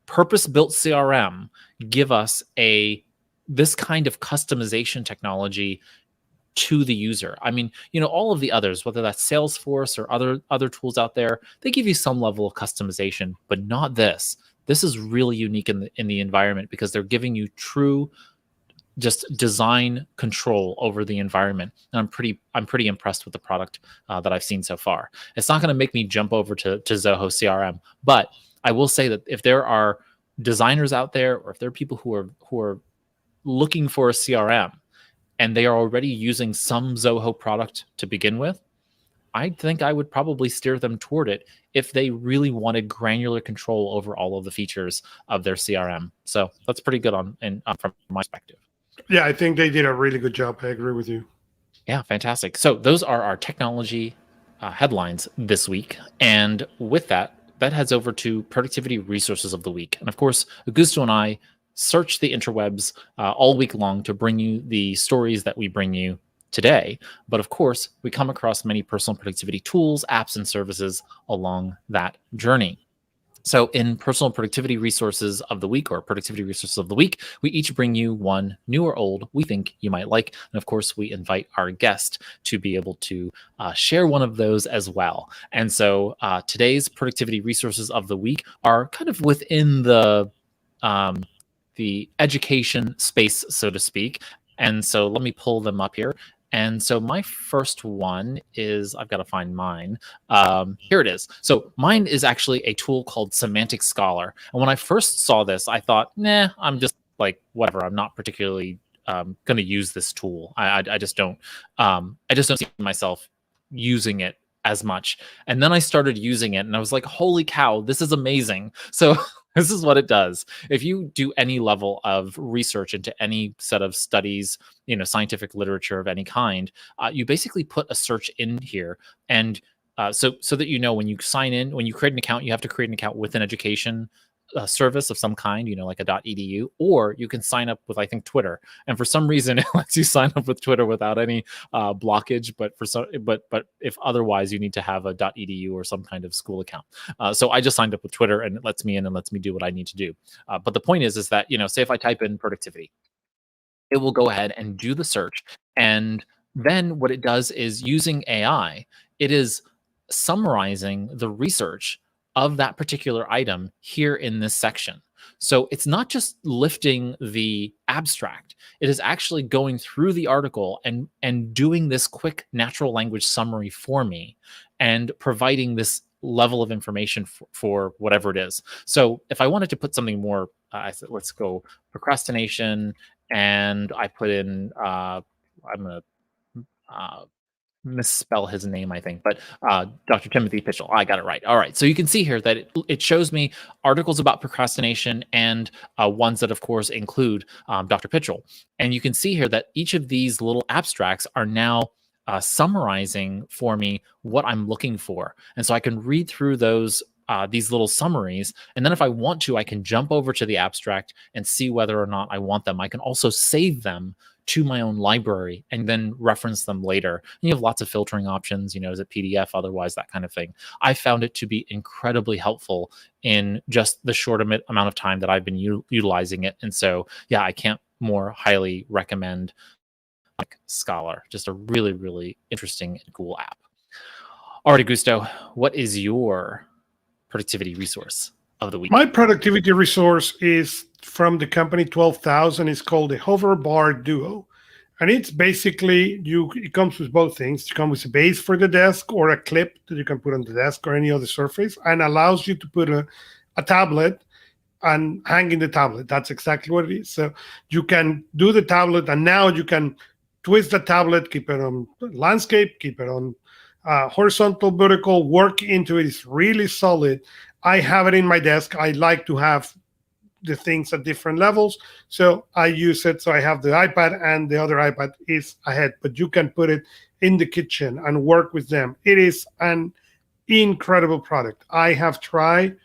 purpose-built CRM give us this kind of customization technology to the user. I mean, all of the others, whether that's Salesforce or other tools out there, they give you some level of customization, but not this. This is really unique in the environment because they're giving you true just design control over the environment. And I'm pretty impressed with the product that I've seen so far. It's not going to make me jump over to Zoho CRM, but I will say that if there are designers out there, or if there are people who are looking for a CRM and they are already using some Zoho product to begin with, I think I would probably steer them toward it if they really wanted granular control over all of the features of their CRM. So that's pretty good from my perspective. Yeah, I think they did a really good job. I agree with you. Yeah, fantastic. So those are our technology headlines this week. And with that heads over to productivity resources of the week. And of course, Augusto and I search the interwebs all week long to bring you the stories that we bring you today. But of course, we come across many personal productivity tools, apps, and services along that journey. So in personal productivity resources of the week, or productivity resources of the week, we each bring you one, new or old, we think you might like. And of course, we invite our guest to be able to share one of those as well. And so today's productivity resources of the week are kind of within the education space, so to speak. And so let me pull them up here. And so my first one is, I've got to find mine. Here it is. So mine is actually a tool called Semantic Scholar. And when I first saw this, I thought, nah, I'm just like, whatever. I'm not particularly going to use this tool. I just don't. I just don't see myself using it as much. And then I started using it, and I was like, holy cow, this is amazing. So this is what it does. If you do any level of research into any set of studies, scientific literature of any kind, you basically put a search in here, and so that when you sign in, when you create an account, you have to create an account with an education service of some kind, like a .edu, or you can sign up with, I think, Twitter. And for some reason, it lets you sign up with Twitter without any blockage. But if otherwise, you need to have a .edu or some kind of school account. So I just signed up with Twitter, and it lets me in and lets me do what I need to do. But the point is that say if I type in productivity, it will go ahead and do the search, and then what it does is, using AI, it is summarizing the research of that particular item here in this section. So it's not just lifting the abstract, it is actually going through the article and doing this quick natural language summary for me and providing this level of information for whatever it is. So if I wanted to put something more, I said, let's go procrastination, and I put in, I'm going to misspell his name, I think, but Dr. Timothy Pitchell. I got it right. All right. So you can see here that it shows me articles about procrastination and ones that, of course, include Dr. Pitchell. And you can see here that each of these little abstracts are now summarizing for me what I'm looking for. And so I can read through these little summaries. And then if I want to, I can jump over to the abstract and see whether or not I want them. I can also save them to my own library and then reference them later. And you have lots of filtering options, is it PDF, otherwise, that kind of thing. I found it to be incredibly helpful in just the short amount of time that I've been utilizing it. And so, yeah, I can't more highly recommend Scholar. Just a really, really interesting and cool app. All right, Augusto, what is your productivity resource of the week? My productivity resource is from the company 12,000. It's called the Hover Bar Duo. And it's basically, it comes with both things. It comes with a base for the desk or a clip that you can put on the desk or any other surface, and allows you to put a tablet and hang in the tablet. That's exactly what it is. So you can do the tablet, and now you can twist the tablet, keep it on landscape, keep it on horizontal, vertical, work into it. It's really solid. I have it in my desk. I like to have the things at different levels, so I use it. So I have the iPad, and the other iPad is ahead, but you can put it in the kitchen and work with them. It is an incredible product. I have tried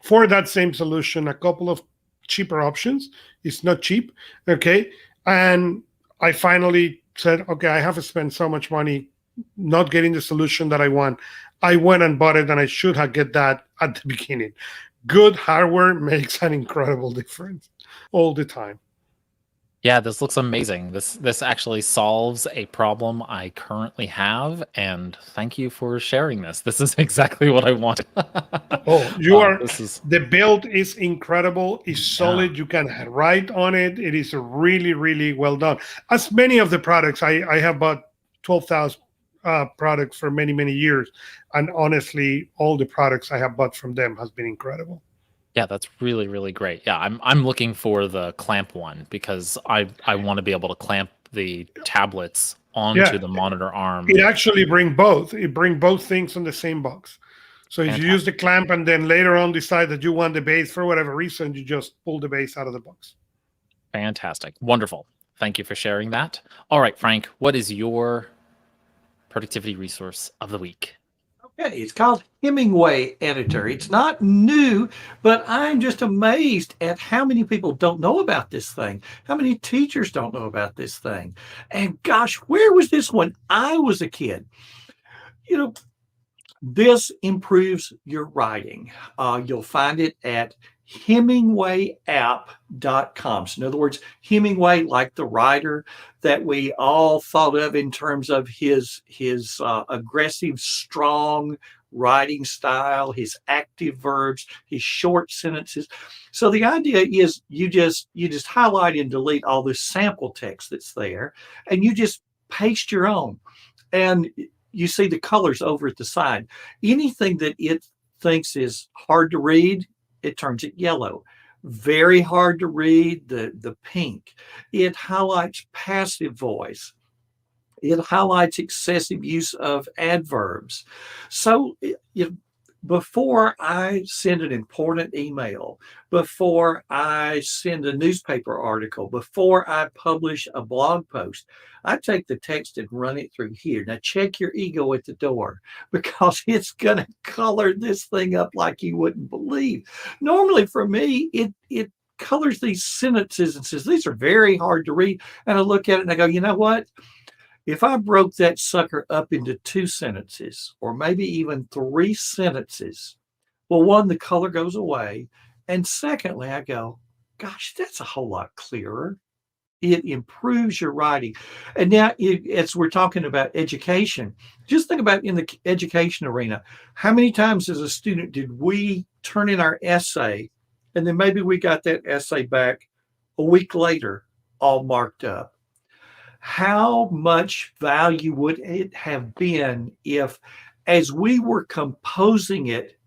for that same solution a couple of cheaper options. It's not cheap, okay? And I finally said, okay, I have to spend so much money not getting the solution that I want. I went and bought it, and I should have get that at the beginning. Good hardware makes an incredible difference all the time. Yeah, this looks amazing. This actually solves a problem I currently have, and thank you for sharing this. This is exactly what I want. The build is incredible. It's solid. Yeah. You can write on it. It is really, really well done. As many of the products, I have bought 12,000 products for many, many years, and honestly, all the products I have bought from them has been incredible. Yeah, that's really, really great. Yeah, I'm looking for the clamp one because I want to be able to clamp the tablets onto the monitor arm. It actually brings both. It brings both things on the same box. So if you use the clamp and then later on decide that you want the base for whatever reason, you just pull the base out of the box. Fantastic. Wonderful. Thank you for sharing that. All right, Frank, what is your productivity resource of the week? Okay, it's called Hemingway Editor. It's not new, but I'm just amazed at how many people don't know about this thing. How many teachers don't know about this thing? And gosh, where was this when I was a kid? This improves your writing. You'll find it at HemingwayApp.com. So in other words, Hemingway, like the writer that we all thought of in terms of his aggressive, strong writing style, his active verbs, his short sentences. So the idea is you just highlight and delete all this sample text that's there, and you just paste your own. And you see the colors over at the side. Anything that it thinks is hard to read, it turns it yellow. Very hard to read, the pink. It highlights passive voice. It highlights excessive use of adverbs. So before I send an important email, before I send a newspaper article, before I publish a blog post, I take the text and run it through here. Now check your ego at the door, because it's going to color this thing up like you wouldn't believe. Normally for me, it colors these sentences and says, these are very hard to read. And I look at it and I go, you know what? If I broke that sucker up into 2 sentences, or maybe even 3 sentences, well, one, the color goes away. And secondly, I go, gosh, that's a whole lot clearer. It improves your writing. And now, as we're talking about education, just think about in the education arena, how many times as a student did we turn in our essay, and then maybe we got that essay back a week later, all marked up? How much value would it have been if, as we were composing it,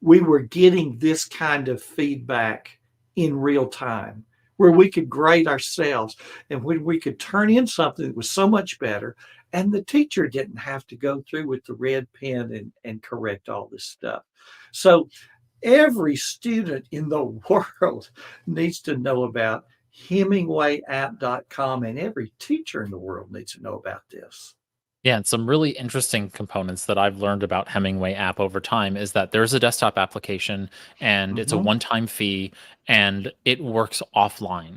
we were getting this kind of feedback in real time, where we could grade ourselves, and when we could turn in something that was so much better, and the teacher didn't have to go through with the red pen and correct all this stuff. So every student in the world needs to know about HemingwayApp.com, and every teacher in the world needs to know about this. Yeah, and some really interesting components that I've learned about Hemingway app over time is that there's a desktop application, and it's a one-time fee, and it works offline.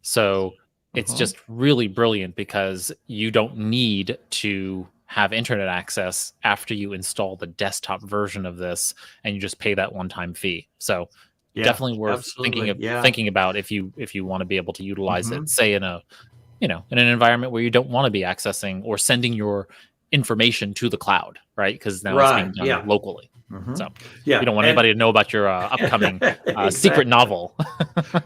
So it's just really brilliant, because you don't need to have internet access after you install the desktop version of this, and you just pay that one-time fee. So definitely worth thinking about if you want to be able to utilize it, say in a in an environment where you don't want to be accessing or sending your information to the cloud, right? Because now it's being done locally. So you don't want anybody to know about your upcoming secret novel.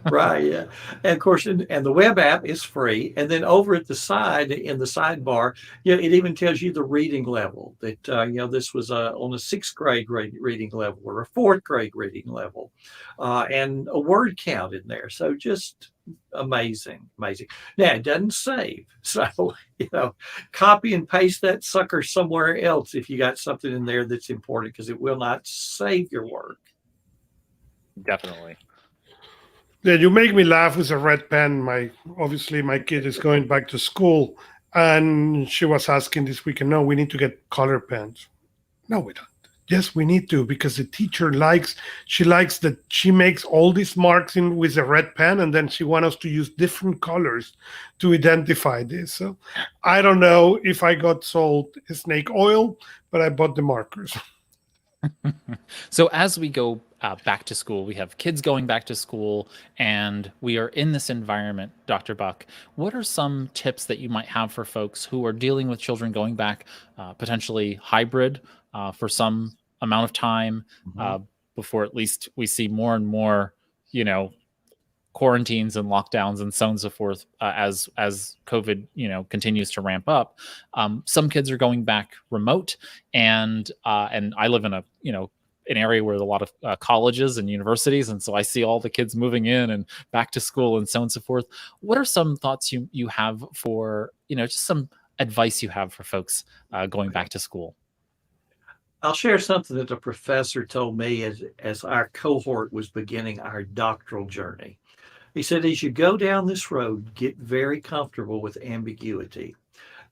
Right. Yeah. And of course, and the web app is free. And then over at the side, in the sidebar, it even tells you the reading level that, this was on a 6th grade reading level or a 4th grade reading level, and a word count in there. So just amazing. Now it doesn't save. So, copy and paste that sucker somewhere else if you got something in there that's important, because it will not save your work. Definitely. Yeah, you make me laugh with a red pen. Obviously my kid is going back to school, and she was asking this weekend, no, we need to get color pens. No, we don't. Yes, we need to, because the teacher likes that she makes all these marks in with a red pen, and then she wants us to use different colors to identify this. So I don't know if I got sold snake oil, but I bought the markers. So as we go back to school, we have kids going back to school, and we are in this environment, Dr. Buck. What are some tips that you might have for folks who are dealing with children going back, potentially hybrid for some amount of time, before at least we see more and more, quarantines and lockdowns and so on and so forth, as COVID, continues to ramp up. Some kids are going back remote, and I live in an area where there's a lot of colleges and universities, and so I see all the kids moving in and back to school and so on and so forth. What are some thoughts you have for, just some advice you have for folks going back to school? I'll share something that a professor told me as our cohort was beginning our doctoral journey. He said, as you go down this road, get very comfortable with ambiguity.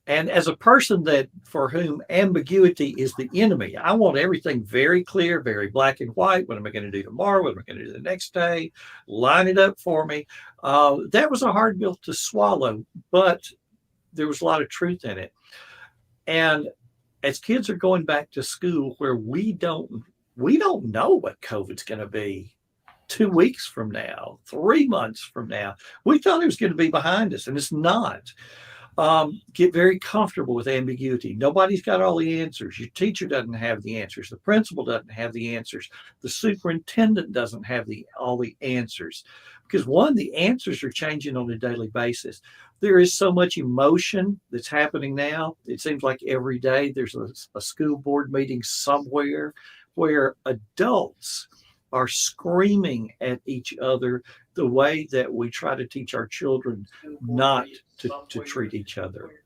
And as a person for whom ambiguity is the enemy, I want everything very clear, very black and white. What am I going to do tomorrow? What am I going to do the next day? Line it up for me. That was a hard pill to swallow, but there was a lot of truth in it. And as kids are going back to school, where we don't know what COVID's going to be 2 weeks from now, 3 months from now. We thought it was going to be behind us, and it's not. Get very comfortable with ambiguity. Nobody's got all the answers. Your teacher doesn't have the answers. The principal doesn't have the answers. The superintendent doesn't have all the answers. Because one, the answers are changing on a daily basis. There is so much emotion that's happening now. It seems like every day there's a school board meeting somewhere where adults are screaming at each other the way that we try to teach our children not to treat each other.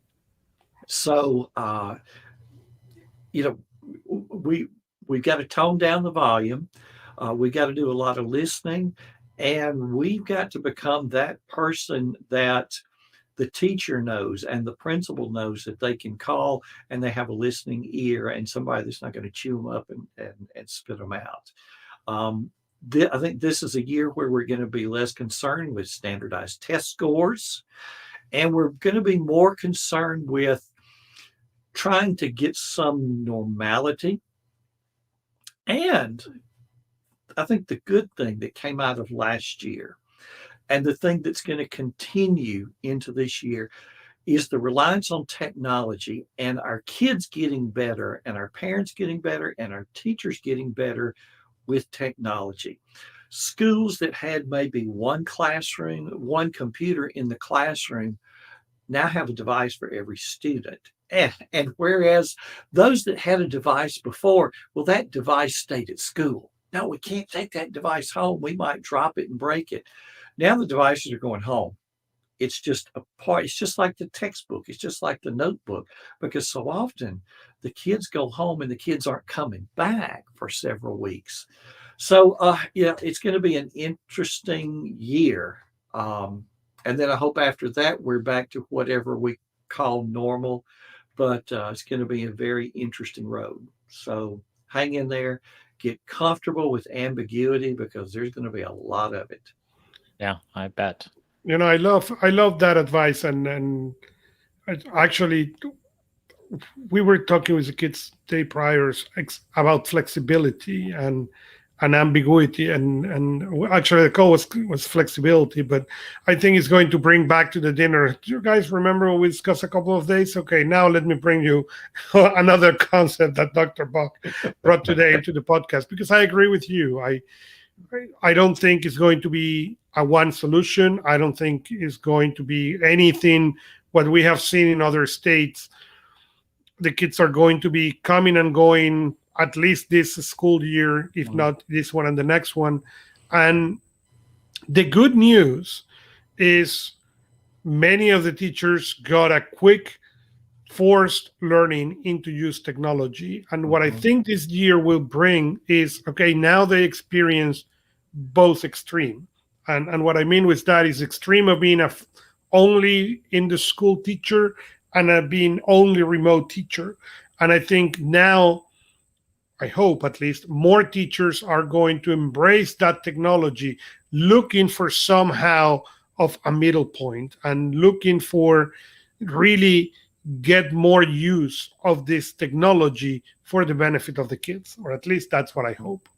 So, we've got to tone down the volume. We got to do a lot of listening, and we've got to become that person that the teacher knows and the principal knows that they can call, and they have a listening ear and somebody that's not going to chew them up and spit them out. I think this is a year where we're going to be less concerned with standardized test scores, and we're going to be more concerned with trying to get some normality. And I think the good thing that came out of last year, and the thing that's going to continue into this year, is the reliance on technology and our kids getting better and our parents getting better and our teachers getting better with technology. Schools that had maybe one classroom, one computer in the classroom, now have a device for every student. And whereas those that had a device before, well, that device stayed at school. No, we can't take that device home. We might drop it and break it. Now the devices are going home. It's just a part. It's just like the textbook. It's just like the notebook, because so often the kids go home and the kids aren't coming back for several weeks. So, it's going to be an interesting year. And then I hope after that, we're back to whatever we call normal, but it's going to be a very interesting road. So hang in there, get comfortable with ambiguity, because there's going to be a lot of it. Yeah, I bet. I love that advice, and actually, we were talking with the kids day prior about flexibility and ambiguity, and actually the call was flexibility, but I think it's going to bring back to the dinner. Do you guys remember what we discussed a couple of days? Okay, now let me bring you another concept that Dr. Buck brought today into the podcast, because I agree with you. I don't think it's going to be a one solution. I don't think it's going to be anything what we have seen in other states. The kids are going to be coming and going at least this school year, if not this one and the next one. And the good news is many of the teachers got a quick forced learning into use technology. And what I think this year will bring is, okay, now they experience both extreme. And what I mean with that is extreme of being only in the school teacher and being only remote teacher. And I think now, I hope at least, more teachers are going to embrace that technology, looking for somehow of a middle point and looking for really get more use of this technology for the benefit of the kids, or at least that's what I hope.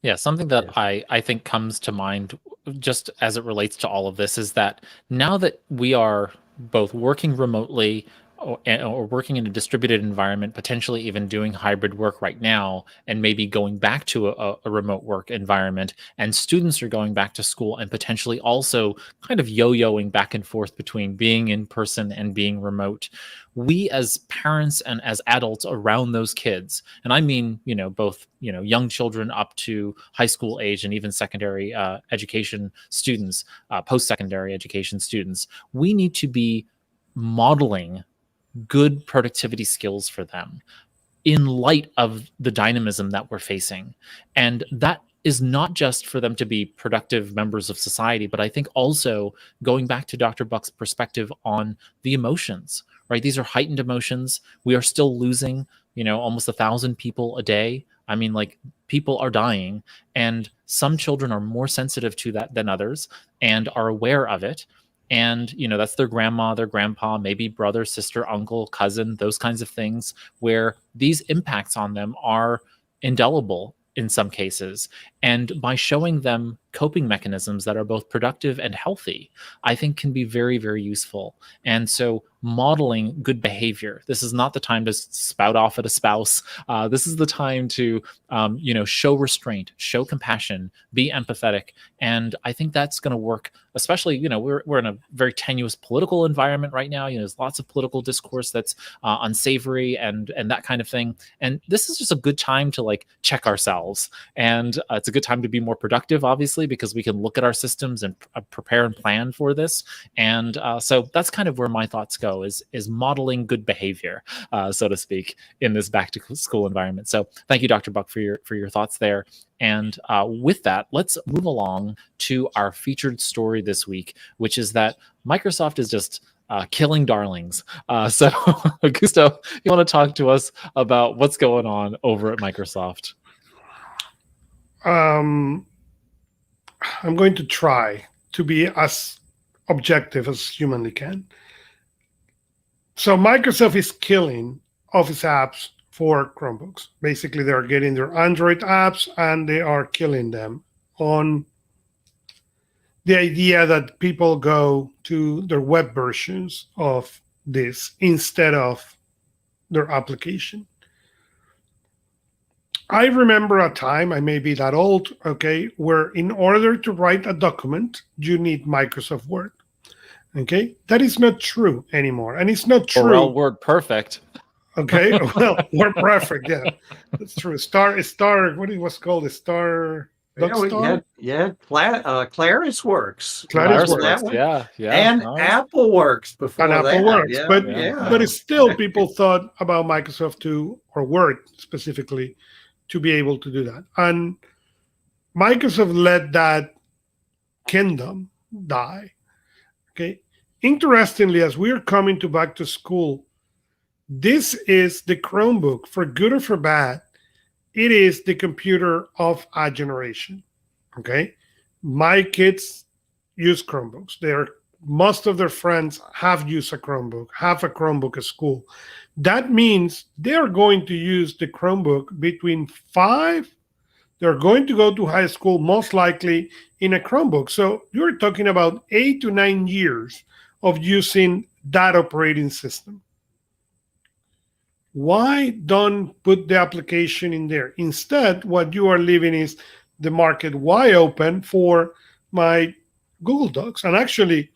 Yeah, something that I think comes to mind just as it relates to all of this is that now that we are both working remotely or working in a distributed environment, potentially even doing hybrid work right now, and maybe going back to a remote work environment, and students are going back to school and potentially also kind of yo-yoing back and forth between being in person and being remote. We as parents and as adults around those kids, and I mean, both, young children up to high school age and even secondary education students, post-secondary education students, we need to be modeling good productivity skills for them in light of the dynamism that we're facing. And that is not just for them to be productive members of society, but I think also going back to Dr. Buck's perspective on the emotions, right? These are heightened emotions. We are still losing, almost 1,000 people a day. I mean, people are dying, and some children are more sensitive to that than others and are aware of it. And, that's their grandma, their grandpa, maybe brother, sister, uncle, cousin, those kinds of things, where these impacts on them are indelible in some cases. And by showing them coping mechanisms that are both productive and healthy, I think can be very, very useful. And so modeling good behavior. This is not the time to spout off at a spouse. This is the time to, show restraint, show compassion, be empathetic. And I think that's going to work, especially, we're in a very tenuous political environment right now. There's lots of political discourse that's unsavory and that kind of thing. And this is just a good time to like check ourselves. And it's a good time to be more productive, obviously, because we can look at our systems and prepare and plan for this. And so that's kind of where my thoughts go, is modeling good behavior, so to speak, in this back to school environment. So thank you, Dr. Buck, for your thoughts there. And with that, let's move along to our featured story this week, which is that Microsoft is just killing darlings. So Augusto, you want to talk to us about what's going on over at Microsoft? I'm going to try to be as objective as humanly can. So Microsoft is killing Office apps for Chromebooks. Basically, they're getting their Android apps and they are killing them on the idea that people go to their web versions of this instead of their application. I remember a time, I may be that old, okay, where in order to write a document, you need Microsoft Word. Okay, that is not true anymore. And it's not true. Well, Word perfect. Okay, well, Word perfect, yeah. That's true. Star, what it was called? A Star... Clarence Works. Clarence Works. That one. Yeah. And nice. Apple Works before And that. Apple Works. Yeah, but it's still, people thought about Microsoft or Word specifically, to be able to do that. And Microsoft let that kingdom die. Okay. Interestingly, as we're coming to back to school, this is the Chromebook, for good or for bad. It is the computer of a generation. Okay. My kids use Chromebooks. Most of their friends have used a Chromebook at school. That means they're going to use the Chromebook between 5. They're going to go to high school, most likely in a Chromebook. So you're talking about 8 to 9 years of using that operating system. Why don't put the application in there? Instead, what you are leaving is the market wide open for my Google Docs. And actually,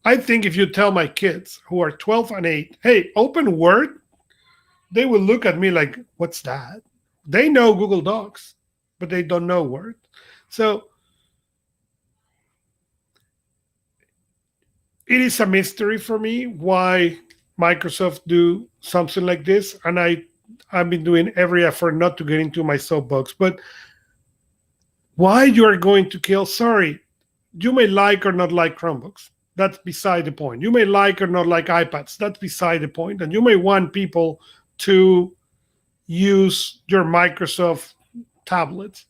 I think if you tell my kids who are 12 and 8, hey, open Word, they will look at me like, what's that? They know Google Docs, but they don't know Word. So it is a mystery for me why Microsoft do something like this. And I've been doing every effort not to get into my soapbox. But why you are going to kill, sorry, you may like or not like Chromebooks. That's beside the point. You may like or not like iPads. That's beside the point. And you may want people to use your Microsoft tablets.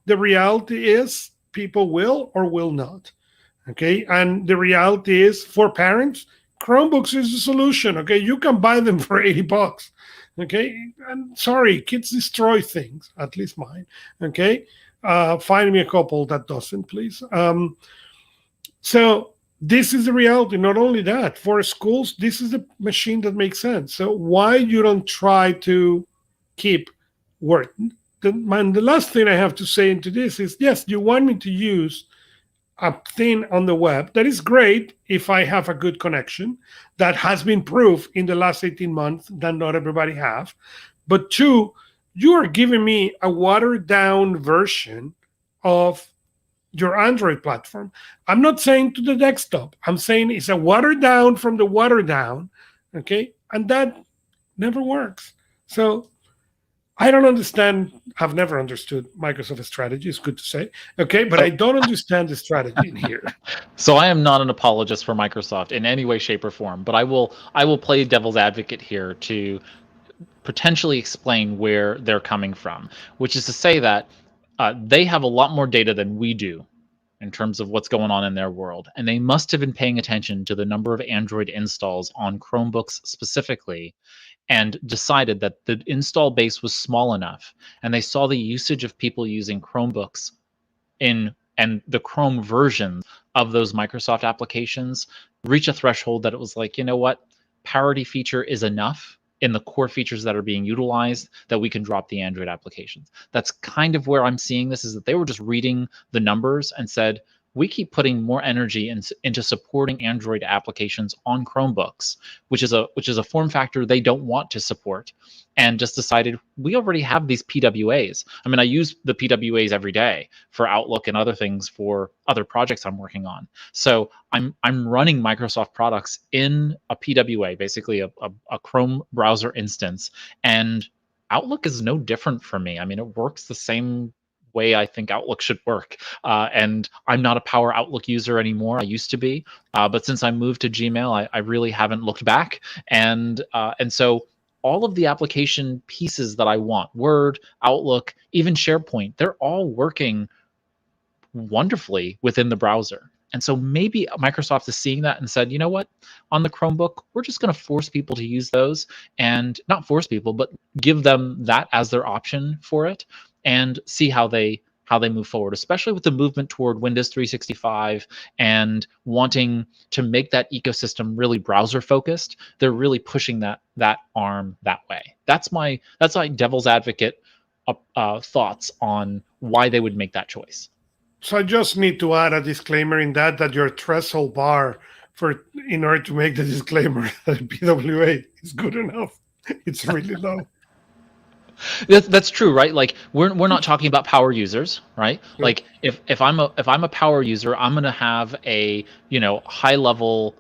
The reality is people will or will not. Okay. And the reality is, for parents, Chromebooks is the solution. Okay. You can buy them for $80. Okay. And sorry, kids destroy things, at least mine. Okay. Find me a couple that doesn't, please. So this is the reality. Not only that, for schools, this is the machine that makes sense. So why you don't try to keep Word? The last thing I have to say into this is, yes, you want me to use a thing on the web. That is great if I have a good connection. That has been proved in the last 18 months that not everybody have. But 2, you are giving me a watered down version of your Android platform. I'm not saying to the desktop. I'm saying it's a watered down from the watered down. Okay. And that never works. So I don't understand. I've never understood Microsoft's strategy. It's good to say. Okay. But I don't understand the strategy in here. So I am not an apologist for Microsoft in any way, shape, or form, but I will play devil's advocate here to potentially explain where they're coming from, which is to say that they have a lot more data than we do in terms of what's going on in their world. And they must have been paying attention to the number of Android installs on Chromebooks specifically, and decided that the install base was small enough. And they saw the usage of people using Chromebooks in and the Chrome versions of those Microsoft applications reach a threshold that it was like, you know what, parity feature is enough in the core features that are being utilized that we can drop the Android applications. That's kind of where I'm seeing this, is that they were just reading the numbers and said, we keep putting more energy into supporting Android applications on Chromebooks, which is a form factor they don't want to support, and just decided we already have these PWAs. I mean, I use the PWAs every day for Outlook and other things for other projects I'm working on. So I'm running Microsoft products in a PWA, basically a Chrome browser instance, and Outlook is no different for me. I mean, it works the same way I think Outlook should work. And I'm not a Power Outlook user anymore. I used to be, but since I moved to Gmail, I really haven't looked back. And so all of the application pieces that I want, Word, Outlook, even SharePoint, they're all working wonderfully within the browser. And so maybe Microsoft is seeing that and said, you know what, on the Chromebook, we're just going to force people to use those, and not force people, but give them that as their option for it, and see how they move forward, especially with the movement toward Windows 365 and wanting to make that ecosystem really browser focused. They're really pushing that arm that way. That's my devil's advocate thoughts on why they would make that choice. So I just need to add a disclaimer in that your threshold bar in order to make the disclaimer that PWA is good enough. It's really low. That's true, right? Like we're not talking about power users, right? Yeah. Like if I'm a power user, I'm going to have a high level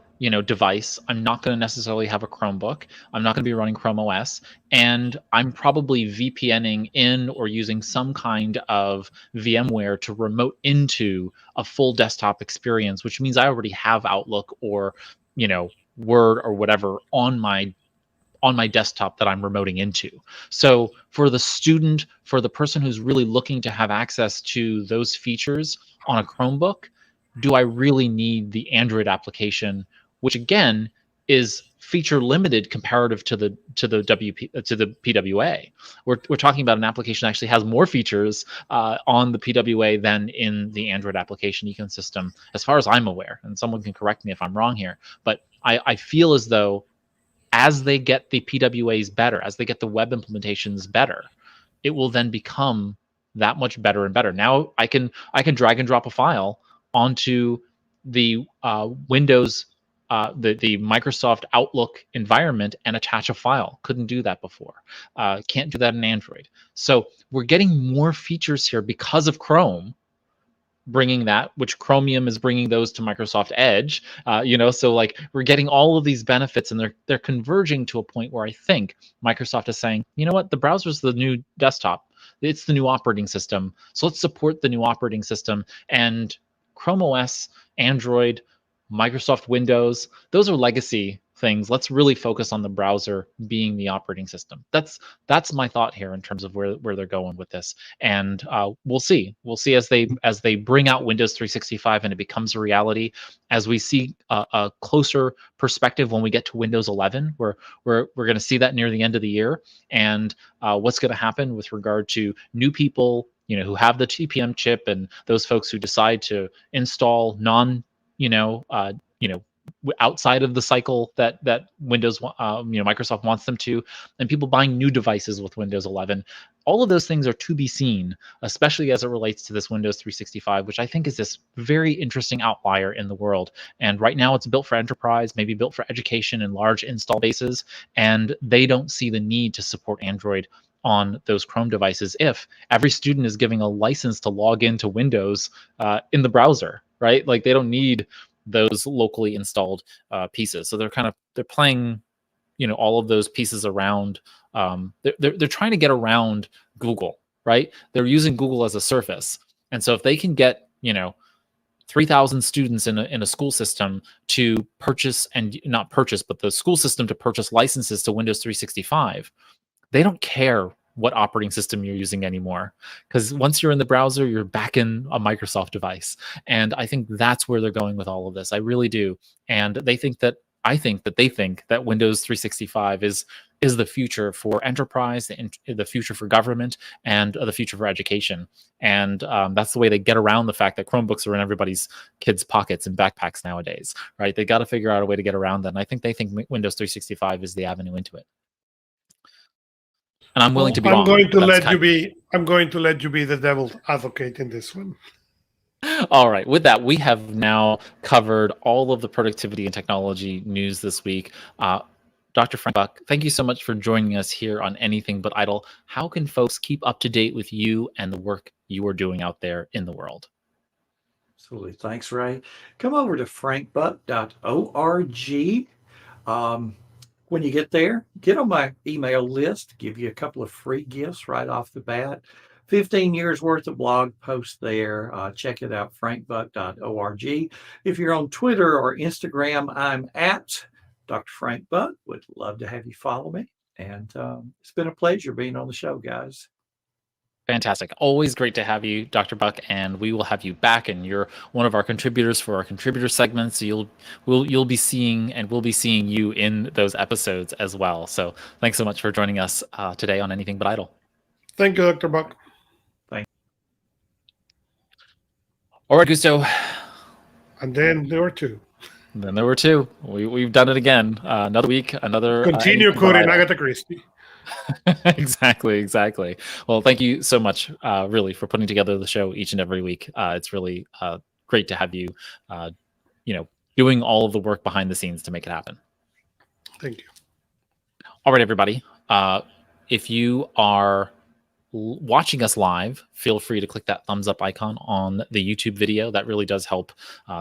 device. I'm not going to necessarily have a Chromebook. I'm not going to be running Chrome OS, and I'm probably VPNing in or using some kind of VMware to remote into a full desktop experience, which means I already have Outlook or Word or whatever on my desktop that I'm remoting into. So for the student, for the person who's really looking to have access to those features on a Chromebook, do I really need the Android application, which again is feature limited comparative to the PWA? We're talking about an application that actually has more features on the PWA than in the Android application ecosystem, as far as I'm aware. And someone can correct me if I'm wrong here, but I feel as though as they get the PWAs better, as they get the web implementations better, it will then become that much better and better. Now I can drag and drop a file onto the Windows, the Microsoft Outlook environment and attach a file. Couldn't do that before. Can't do that in Android. So we're getting more features here because of Chrome bringing that, which Chromium is bringing those to Microsoft Edge, so like we're getting all of these benefits, and they're converging to a point where I think Microsoft is saying, you know what, the browser's the new desktop, it's the new operating system, so let's support the new operating system. And Chrome OS, Android, Microsoft Windows, those are legacy things. Let's really focus on the browser being the operating system. That's my thought here in terms of where they're going with this. And we'll see as they bring out Windows 365 and it becomes a reality, as we see a closer perspective when we get to Windows 11, where we're going to see that near the end of the year, and what's going to happen with regard to new people who have the TPM chip, and those folks who decide to install outside of the cycle that Windows, Microsoft wants them to, and people buying new devices with Windows 11. All of those things are to be seen, especially as it relates to this Windows 365, which I think is this very interesting outlier in the world. And right now it's built for enterprise, maybe built for education and large install bases, and they don't see the need to support Android on those Chrome devices if every student is giving a license to log into Windows in the browser, right? Like they don't need those locally installed pieces. So they're playing, all of those pieces around. They're trying to get around Google, right? They're using Google as a surface, and so if they can get 3,000 students in a school system to purchase, and not purchase, but the school system to purchase licenses to Windows 365, they don't care what operating system you're using anymore, because once you're in the browser, you're back in a Microsoft device. And I think that's where they're going with all of this. I really do. And they think that I think that they think that Windows 365 is the future for enterprise, the future for government, and the future for education. And that's the way they get around the fact that Chromebooks are in everybody's kids' pockets and backpacks nowadays, right? They got to figure out a way to get around that. And I think they think Windows 365 is the avenue into it. And I'm willing to be wrong. I'm going to let you be the devil's advocate in this one. All right. With that, we have now covered all of the productivity and technology news this week. Dr. Frank Buck, thank you so much for joining us here on Anything But Idle. How can folks keep up to date with you and the work you are doing out there in the world? Absolutely. Thanks, Ray. Come over to frankbuck.org. When you get there, get on my email list, give you a couple of free gifts right off the bat. 15 years worth of blog posts there. Check it out, frankbuck.org. If you're on Twitter or Instagram, I'm at Dr. Frank Buck. Would love to have you follow me. And it's been a pleasure being on the show, guys. Fantastic. Always great to have you, Dr. Buck, and we will have you back. And you're one of our contributors for our contributor segments. So you'll be seeing, and we'll be seeing you in those episodes as well. So thanks so much for joining us today on Anything But Idle. Thank you, Dr. Buck. All right, Gusto. And then there were two. Then there were two. We've done it again. Another week, another. Continue quoting Agatha Christie. Exactly. Well, thank you so much, really, for putting together the show each and every week. It's really great to have you, doing all of the work behind the scenes to make it happen. Thank you. All right, everybody. If you are watching us live, feel free to click that thumbs up icon on the YouTube video. That really does help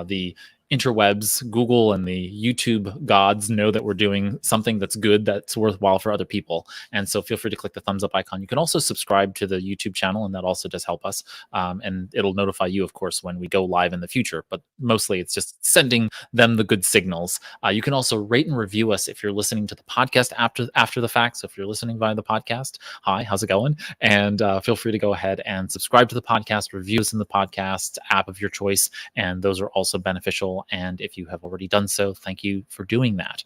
the interwebs, Google and the YouTube gods know that we're doing something that's good, that's worthwhile for other people. And so feel free to click the thumbs up icon. You can also subscribe to the YouTube channel, and that also does help us. And it'll notify you, of course, when we go live in the future, but mostly it's just sending them the good signals. You can also rate and review us if you're listening to the podcast after the fact. So if you're listening via the podcast, hi, how's it going? And feel free to go ahead and subscribe to the podcast, review us in the podcast app of your choice. And those are also beneficial. And if you have already done so, thank you for doing that.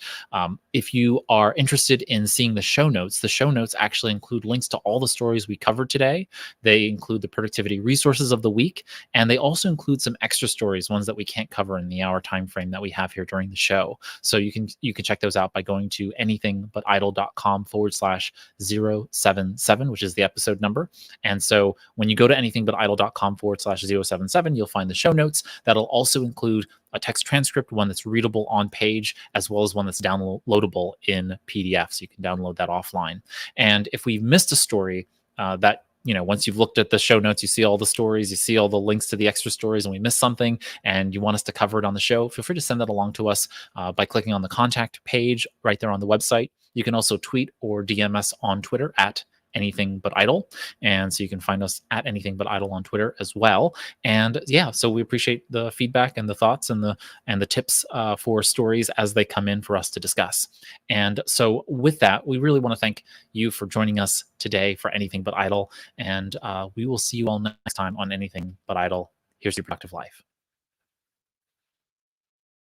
If you are interested in seeing the show notes actually include links to all the stories we covered today. They include the productivity resources of the week, and they also include some extra stories, ones that we can't cover in the hour time frame that we have here during the show. So you can check those out by going to anythingbutidle.com/077, which is the episode number. And so when you go to anythingbutidle.com/077, you'll find the show notes. That'll also include a text transcript, one that's readable on page, as well as one that's downloadable in PDF. So you can download that offline. And if we've missed a story that, once you've looked at the show notes, you see all the stories, you see all the links to the extra stories, and we missed something and you want us to cover it on the show, feel free to send that along to us by clicking on the contact page right there on the website. You can also tweet or DM us on Twitter at Anything But Idle. And so you can find us at Anything But Idle on Twitter as well. And yeah, so we appreciate the feedback and the thoughts and the tips for stories as they come in for us to discuss. And so with that, we really want to thank you for joining us today for Anything But Idle. And we will see you all next time on Anything But Idle. Here's your productive life.